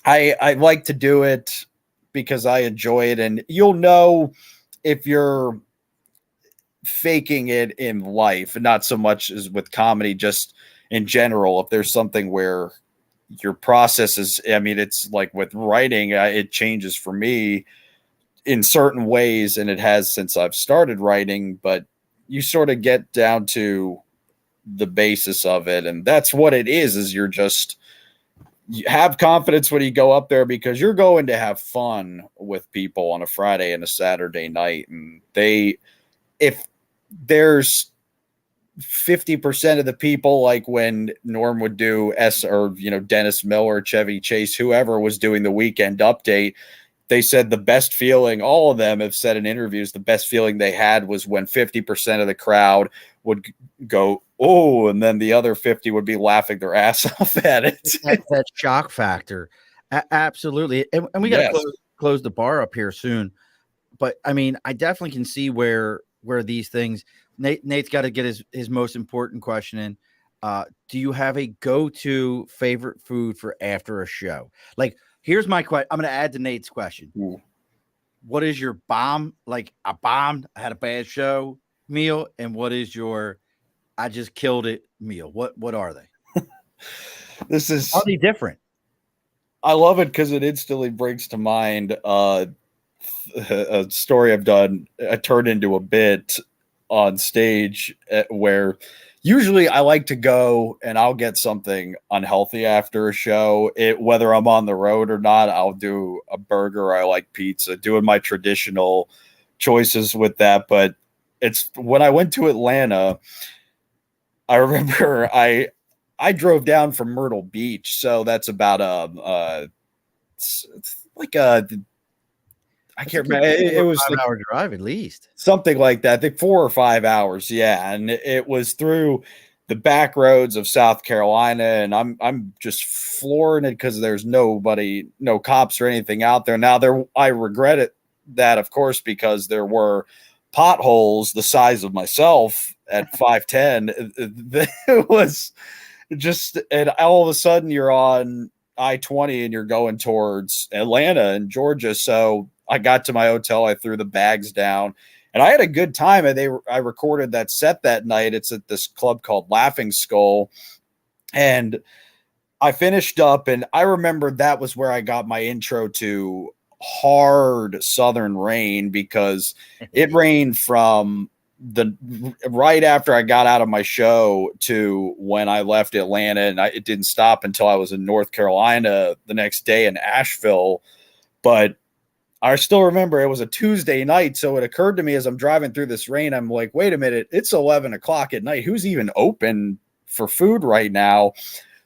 I like to do it because I enjoy it. And you'll know if you're faking it in life, and not so much as with comedy, just in general, if there's something where your process is, it's like with writing, it changes for me in certain ways, and it has since I've started writing, but you sort of get down to the basis of it, and that's what it is you have confidence when you go up there, because you're going to have fun with people on a Friday and a Saturday night, and if there's 50% of the people, like when Norm would do Dennis Miller, Chevy Chase, whoever was doing the weekend update, they said the best feeling, all of them have said in interviews, the best feeling they had was when 50% of the crowd would go, oh, and then the other 50 would be laughing their ass off at it. That shock factor. Absolutely. And we got to close the bar up here soon. But I definitely can see where these things, Nate's got to get his most important question in. Do you have a go-to favorite food for after a show? Like, here's my question. I'm going to add to Nate's question. Ooh. What is your bomb? Like, I bombed, I had a bad show meal. And what is your, I just killed it meal? What are they? Are they different? I love it because it instantly brings to mind a story I've done. I turned into a bit on stage where usually I like to go and I'll get something unhealthy after a show. Whether I'm on the road or not, I'll do a burger. I like pizza, doing my traditional choices with that. But it's when I went to Atlanta, I remember I drove down from Myrtle Beach. So that's about I can't remember. It was 5-hour drive at least. Something like that. I think 4 or 5 hours. Yeah. And it was through the back roads of South Carolina. And I'm just flooring it because there's no cops or anything out there. Now I regret it that, of course, because there were potholes the size of myself at 5'10". It was just, and all of a sudden you're on I-20 and you're going towards Atlanta and Georgia. So I got to my hotel, I threw the bags down, and I had a good time. And I recorded that set that night. It's at this club called Laughing Skull. And I finished up, and I remember that was where I got my intro to hard Southern rain, because it rained from right after I got out of my show to when I left Atlanta, and it didn't stop until I was in North Carolina the next day in Asheville. But I still remember it was a Tuesday night. So it occurred to me as I'm driving through this rain, I'm like, wait a minute, it's 11 o'clock at night. Who's even open for food right now?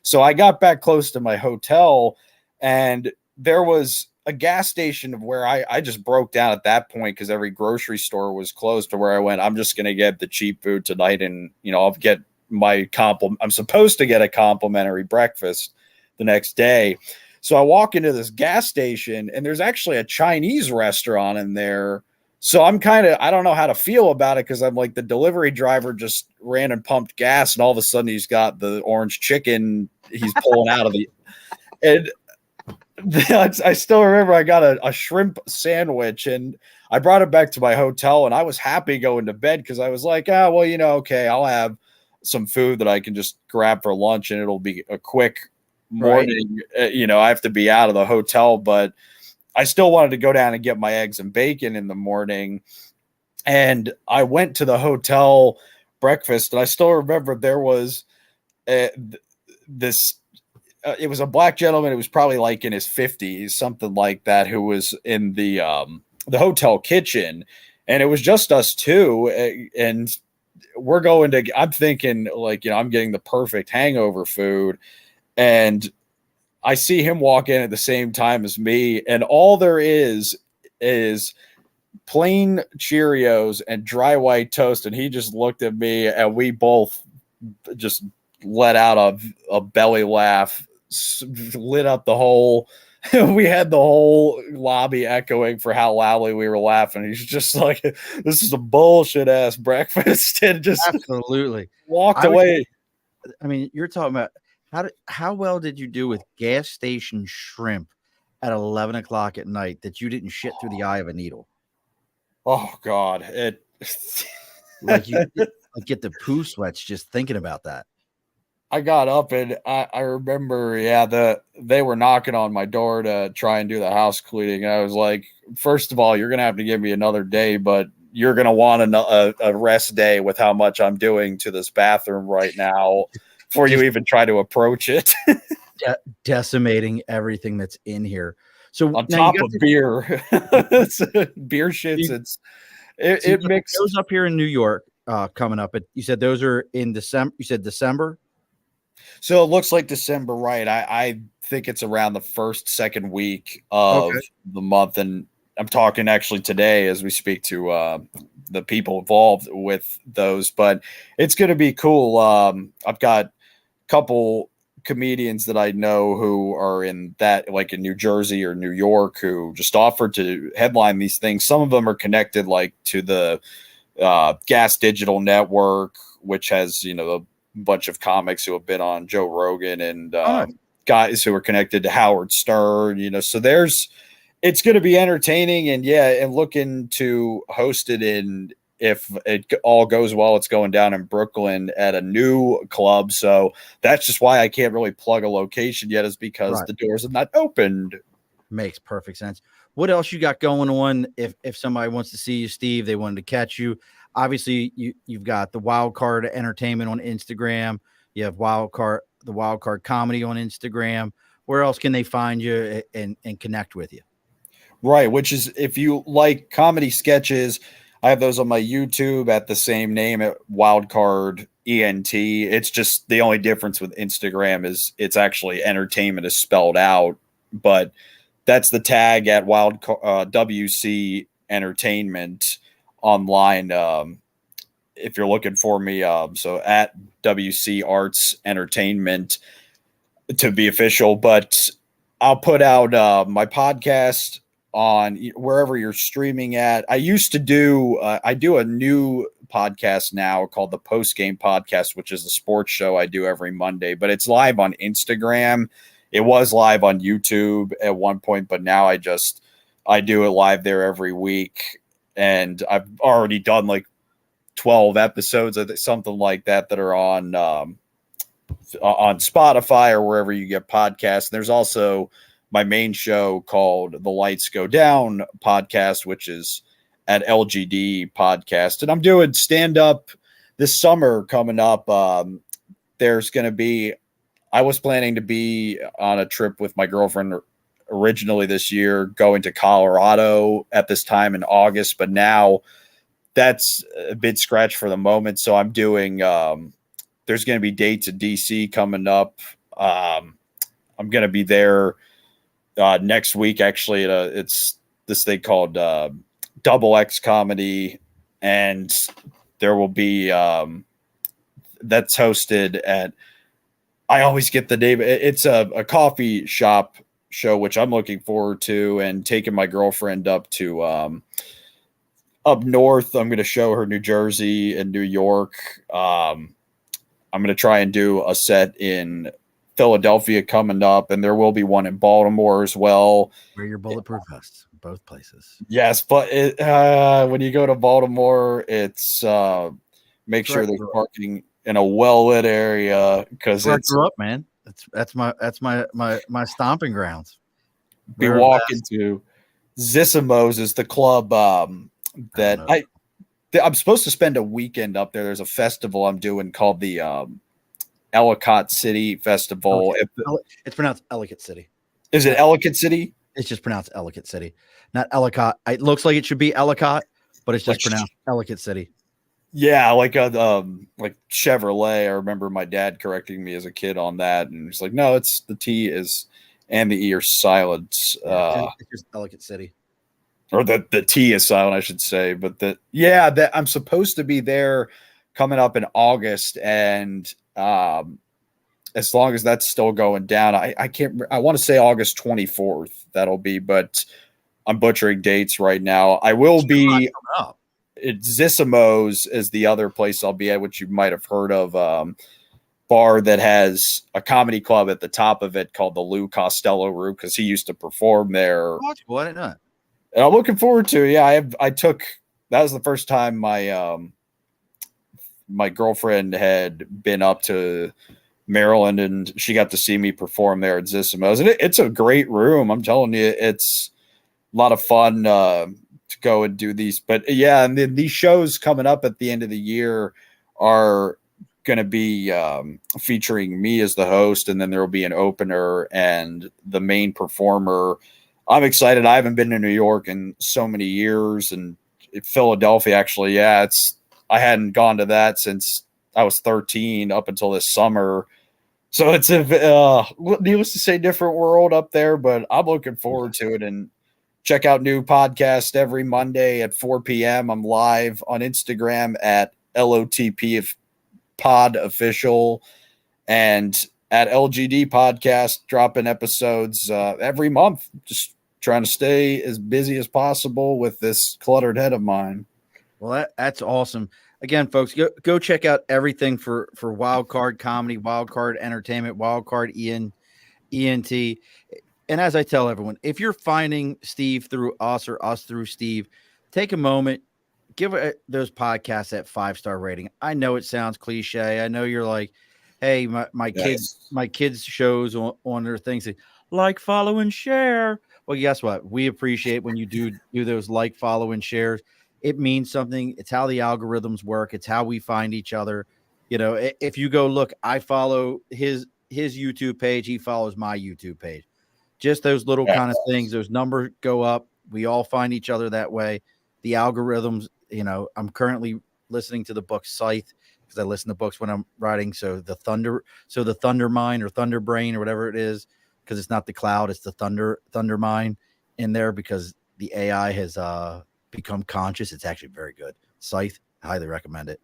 So I got back close to my hotel, and there was a gas station of where I just broke down at that point because every grocery store was closed, to where I went, I'm just going to get the cheap food tonight. And, I'll get my compliment. I'm supposed to get a complimentary breakfast the next day. So I walk into this gas station, and there's actually a Chinese restaurant in there. So I don't know how to feel about it, because I'm like, the delivery driver just ran and pumped gas, and all of a sudden he's got the orange chicken he's pulling out of the, and I still remember I got a shrimp sandwich, and I brought it back to my hotel, and I was happy going to bed because I was like, well, okay, I'll have some food that I can just grab for lunch, and it'll be a quick morning. Right. I have to be out of the hotel, but I still wanted to go down and get my eggs and bacon in the morning. And I went to the hotel breakfast, and I still remember there was this. It was a black gentleman. It was probably like in his 50s, something like that, who was in the hotel kitchen, and it was just us two. And we're going to. I'm thinking like, I'm getting the perfect hangover food, and I see him walk in at the same time as me, and all there is plain Cheerios and dry white toast. And he just looked at me, and we both just let out a belly laugh, lit up the whole. We had the whole lobby echoing for how loudly we were laughing. He's just like, "This is a bullshit ass breakfast," and just absolutely walked away. I mean, you're talking about how well did you do with gas station shrimp at 11 o'clock at night that you didn't shit through the eye of a needle? Oh God, like you get the poo sweats just thinking about that. I got up, and I remember, they were knocking on my door to try and do the house cleaning. And I was like, first of all, you're going to have to give me another day, but you're going to want a rest day with how much I'm doing to this bathroom right now before you even try to approach it. Decimating everything that's in here. So on top of beer, beer shits. It mixed those up here in New York coming up. But you said those are in December. You said December. So it looks like December, right? I think it's around the second week of the month, and I'm talking actually today as we speak to the people involved with those. But it's going to be cool. I've got a couple comedians that I know who are in that, like in New Jersey or New York, who just offered to headline these things. Some of them are connected like to the Gas Digital Network, which has, a bunch of comics who have been on Joe Rogan, and guys who are connected to Howard Stern, so it's going to be entertaining, and looking to host it in, if it all goes well, it's going down in Brooklyn at a new club. So that's just why I can't really plug a location yet, is because the doors have not opened. Makes perfect sense. What else you got going on? If somebody wants to see you, Steve, they wanted to catch you. Obviously, you've got the Wild Card Entertainment on Instagram. You have the Wild Card Comedy on Instagram. Where else can they find you and connect with you? Right, which is, if you like comedy sketches, I have those on my YouTube at the same name, at Wild Card ENT. It's just the only difference with Instagram is it's actually entertainment is spelled out, but that's the tag at WC Entertainment online. If you're looking for me, so at WC Arts Entertainment to be official. But I'll put out my podcast on wherever you're streaming at. I used to do I do a new podcast now called the Post Game Podcast, which is the sports show I do every Monday, but it's live on Instagram. It was live on YouTube at one point, but now I do it live there every week, and I've already done like 12 episodes, something like that are on Spotify or wherever you get podcasts. There's also my main show called The Lights Go Down podcast, which is at LGD podcast. And I'm doing stand-up this summer coming up. There's going to be, I was planning to be on a trip with my girlfriend originally this year going to Colorado at this time in August, but now that's a bit scratched for the moment. So I'm doing, there's going to be dates in DC coming up. I'm going to be there next week, actually. It's this thing called Double X Comedy, and there will be that's hosted at, I always get the name. It's a coffee shop show, which I'm looking forward to, and taking my girlfriend up to up north. I'm going to show her New Jersey and New York. I'm going to try and do a set in Philadelphia coming up, and there will be one in Baltimore as well. Wear your bulletproof vests, both places. Yes, but when you go to Baltimore, it's make sure there's parking in a well-lit area, because I grew up, man. That's my stomping grounds. Be walking to Zissimo's is the club that I'm supposed to spend a weekend up there. There's a festival I'm doing called the Ellicott City Festival. It's pronounced Ellicott City. Is it Ellicott City? It's just pronounced Ellicott City, not Ellicott. It looks like it should be Ellicott, but it's just pronounced Ellicott City. Yeah, like Chevrolet. I remember my dad correcting me as a kid on that, and he's like, "No, it's the T is and the E are silent." It's just Ellicott City, or the T is silent, I should say. But that I'm supposed to be there coming up in August, and as long as that's still going down, I can't. I want to say August 24th. That'll be, but I'm butchering dates right now. I will be. Zissimo's is the other place I'll be at, which you might have heard of. Bar that has a comedy club at the top of it called the Lou Costello Room, because he used to perform there. Well, I didn't know that. And I'm looking forward to it. Yeah, that was the first time my my girlfriend had been up to Maryland, and she got to see me perform there at Zissimo's. And it's a great room. I'm telling you, it's a lot of fun to go and do these. But yeah, and then these shows coming up at the end of the year are going to be featuring me as the host, and then there will be an opener and the main performer. I'm excited. I haven't been to New York in so many years, and Philadelphia, actually. Yeah, I hadn't gone to that since I was 13 up until this summer. So it's needless to say, different world up there, but I'm looking forward to it. And check out new podcast every Monday at 4 p.m. I'm live on Instagram at LOTP Pod Official, and at LGD Podcast, dropping episodes every month. Just trying to stay as busy as possible with this cluttered head of mine. Well, that's awesome. Again, folks, go check out everything for Wildcard Comedy, Wildcard Entertainment, Wildcard ENT. And as I tell everyone, if you're finding Steve through us or us through Steve, take a moment, give those podcasts that 5-star rating. I know it sounds cliche. I know you're like, hey, my kids shows on their things, like, follow, and share. Well, guess what? We appreciate when you do those like, follow, and shares. It means something. It's how the algorithms work. It's how we find each other. You know, if you go look, I follow his YouTube page. He follows my YouTube page. Just those little kind of things. Those numbers go up. We all find each other that way. The algorithms, you know, I'm currently listening to the book Scythe, because I listen to books when I'm writing. So the thunder mind or thunder brain or whatever it is, because it's not the cloud, it's the thunder mind in there, because the AI has become conscious. It's actually very good. Scythe, I highly recommend it.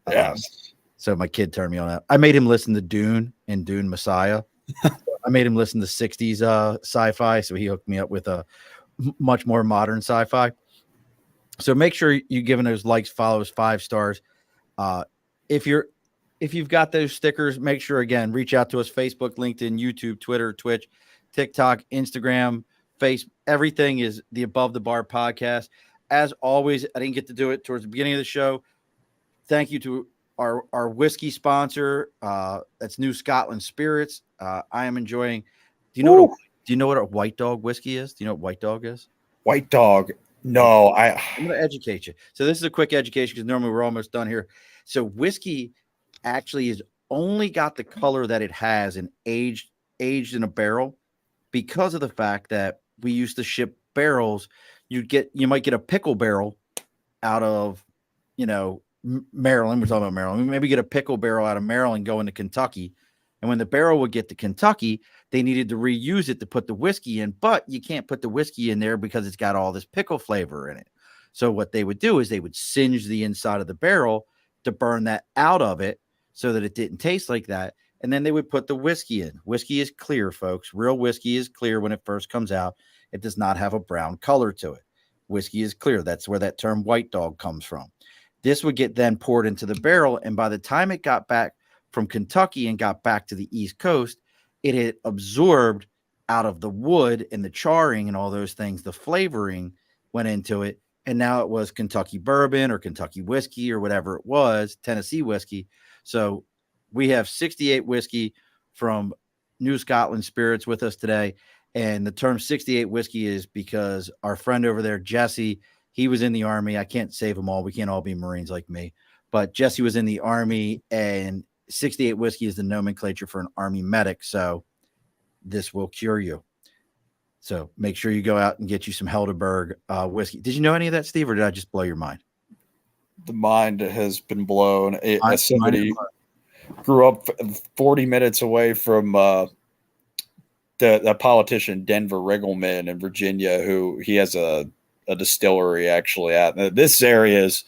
Yes. So my kid turned me on that. I made him listen to Dune and Dune Messiah. I made him listen to 60s sci-fi, so he hooked me up with a much more modern sci-fi. So make sure you giving those likes, follows, 5 stars. If you've got those stickers, make sure, again, reach out to us: Facebook, LinkedIn, YouTube, Twitter, Twitch, TikTok, Instagram, everything is the Above the Bar podcast. As always, I didn't get to do it towards the beginning of the show. Thank you to our whiskey sponsor. That's New Scotland Spirits. I am enjoying. Do you know what a White Dog whiskey is? Do you know what White Dog is? White Dog. No, I'm going to educate you. So this is a quick education, because normally we're almost done here. So whiskey actually is only got the color that it has and aged in a barrel because of the fact that we used to ship barrels. You might get a pickle barrel out of, Maryland. We're talking about Maryland. We maybe get a pickle barrel out of Maryland going to Kentucky. And when the barrel would get to Kentucky, they needed to reuse it to put the whiskey in, but you can't put the whiskey in there because it's got all this pickle flavor in it. So what they would do is they would singe the inside of the barrel to burn that out of it so that it didn't taste like that. And then they would put the whiskey in. Whiskey is clear, folks. Real whiskey is clear when it first comes out. It does not have a brown color to it. Whiskey is clear. That's where that term white dog comes from. This would get then poured into the barrel. And by the time it got back from Kentucky and got back to the East Coast, it had absorbed out of the wood and the charring and all those things. The flavoring went into it. And now it was Kentucky bourbon or Kentucky whiskey or whatever it was, Tennessee whiskey. So we have 68 whiskey from New Scotland Spirits with us today. And the term 68 whiskey is because our friend over there, Jesse, he was in the Army. I can't save them all. We can't all be Marines like me. But Jesse was in the Army, and 68 whiskey is the nomenclature for an Army medic. So this will cure you. So make sure you go out and get you some Helderberg whiskey. Did you know any of that, Steve, or did I just blow your mind? The mind has been blown. As somebody grew up 40 minutes away from the politician Denver Riggleman in Virginia, who he has a distillery actually at. This area is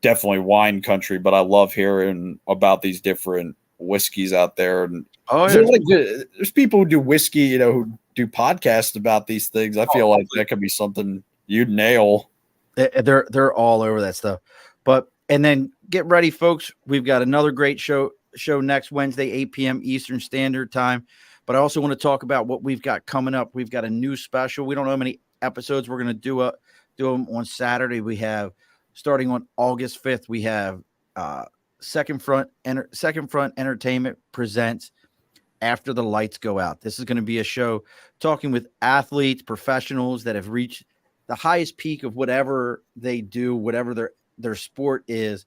definitely wine country, but I love hearing about these different whiskeys out there. And there's people who do whiskey, who do podcasts about these things. I feel like that could be something you'd nail. They're all over that stuff. And then get ready, folks. We've got another great show next Wednesday, 8 p.m. Eastern Standard Time. But I also want to talk about what we've got coming up. We've got a new special. We don't know how many episodes we're going to do them on Saturday. We have, starting on August 5th, we have Second Front Entertainment presents After the Lights Go Out. This is going to be a show talking with athletes, professionals that have reached the highest peak of whatever they do, whatever their sport is.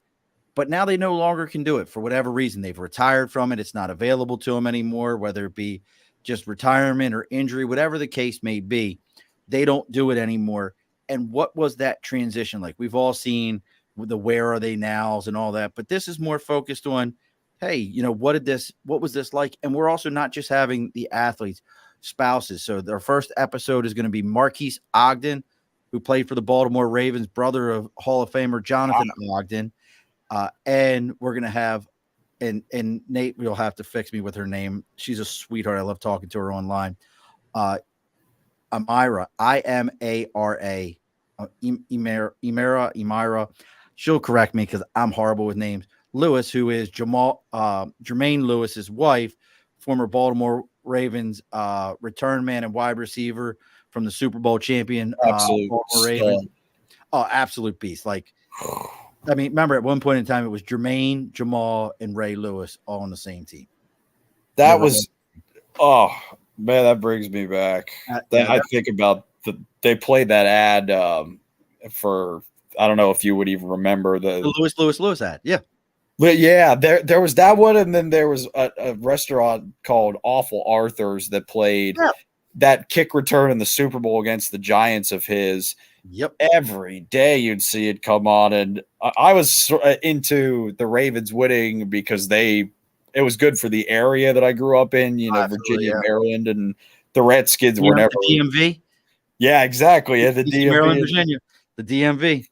But now they no longer can do it for whatever reason. They've retired from it. It's not available to them anymore, whether it be just retirement or injury, whatever the case may be. They don't do it anymore. And what was that transition like? We've all seen the where are they nows and all that, but this is more focused on, hey, what was this like? And we're also not just having the athletes, spouses. So their first episode is going to be Marquise Ogden, who played for the Baltimore Ravens, brother of Hall of Famer Jonathan Ogden. And we're going to have, and Nate, you'll have to fix me with her name. She's a sweetheart. I love talking to her online. Imira, Imara, Imira. She'll correct me because I'm horrible with names. Lewis, who is Jermaine Lewis's wife, former Baltimore Ravens return man and wide receiver from the Super Bowl champion Baltimore Ravens. Oh, absolute beast. Remember at one point in time, it was Jermaine, Jamal, and Ray Lewis all on the same team. That man, that brings me back. I think about they played that ad for, I don't know if you would even remember the Lewis ad. Yeah. But yeah, there was that one, and then there was a restaurant called Awful Arthur's that played that kick return in the Super Bowl against the Giants of his. Yep. Every day you'd see it come on, and I was into the Ravens winning because it was good for the area that I grew up in, Virginia, Maryland, and the Redskins were never DMV. Yeah, exactly. Yeah, the DMV, Maryland, Virginia, the DMV.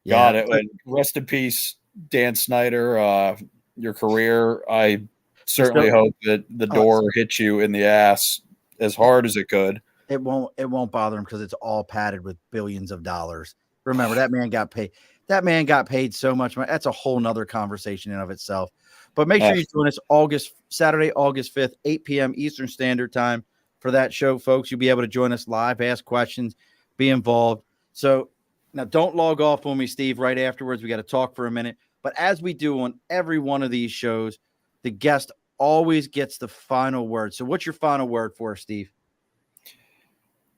Got it. And rest in peace, Dan Snyder. Your career. I certainly hope that the door hit you in the ass as hard as it could. It won't bother him because it's all padded with billions of dollars. Remember, that man got paid. That man got paid so much money. That's a whole nother conversation in of itself. But make sure you join us Saturday, August 5th, 8 p.m. Eastern Standard Time for that show, folks. You'll be able to join us live, ask questions, be involved. So now don't log off on me, Steve, right afterwards. We got to talk for a minute. But as we do on every one of these shows, the guest always gets the final word. So what's your final word for us, Steve?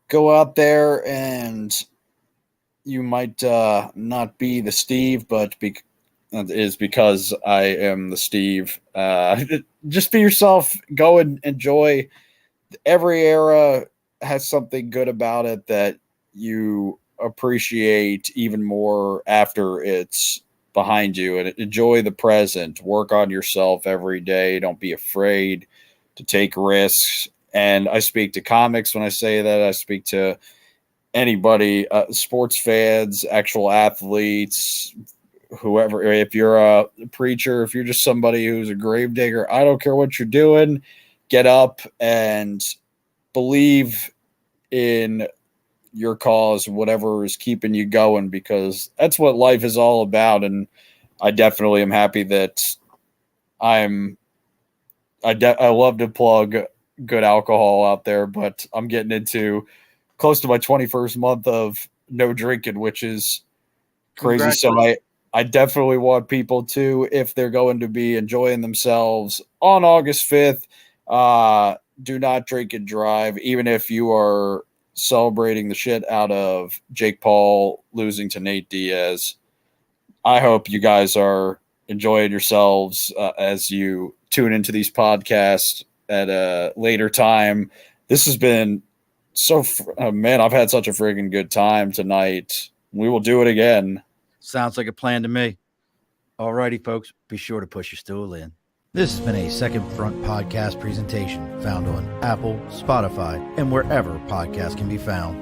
Go out there, and you might not be the Steve, but is because I am the Steve. Just be yourself. Go and enjoy every era has something good about it that you appreciate even more after it's behind you, and enjoy the present. Work on yourself every day. Don't be afraid to take risks. And I speak to comics when I say that. I speak to anybody, sports fans, actual athletes, whoever. If you're a preacher, if you're just somebody who's a gravedigger, I don't care what you're doing. Get up and believe in your cause, whatever is keeping you going, because that's what life is all about. And I definitely am happy that I love to plug good alcohol out there, but I'm getting into close to my 21st month of no drinking, which is crazy. So I definitely want people to, if they're going to be enjoying themselves on August 5th, do not drink and drive, even if you are celebrating the shit out of Jake Paul losing to Nate Diaz. I hope you guys are enjoying yourselves as you tune into these podcasts at a later time. This has been man, I've had such a freaking good time tonight. We will do it again. Sounds like a plan to me. All righty, folks, be sure to push your stool in. This has been a Second Front podcast presentation found on Apple, Spotify, and wherever podcasts can be found.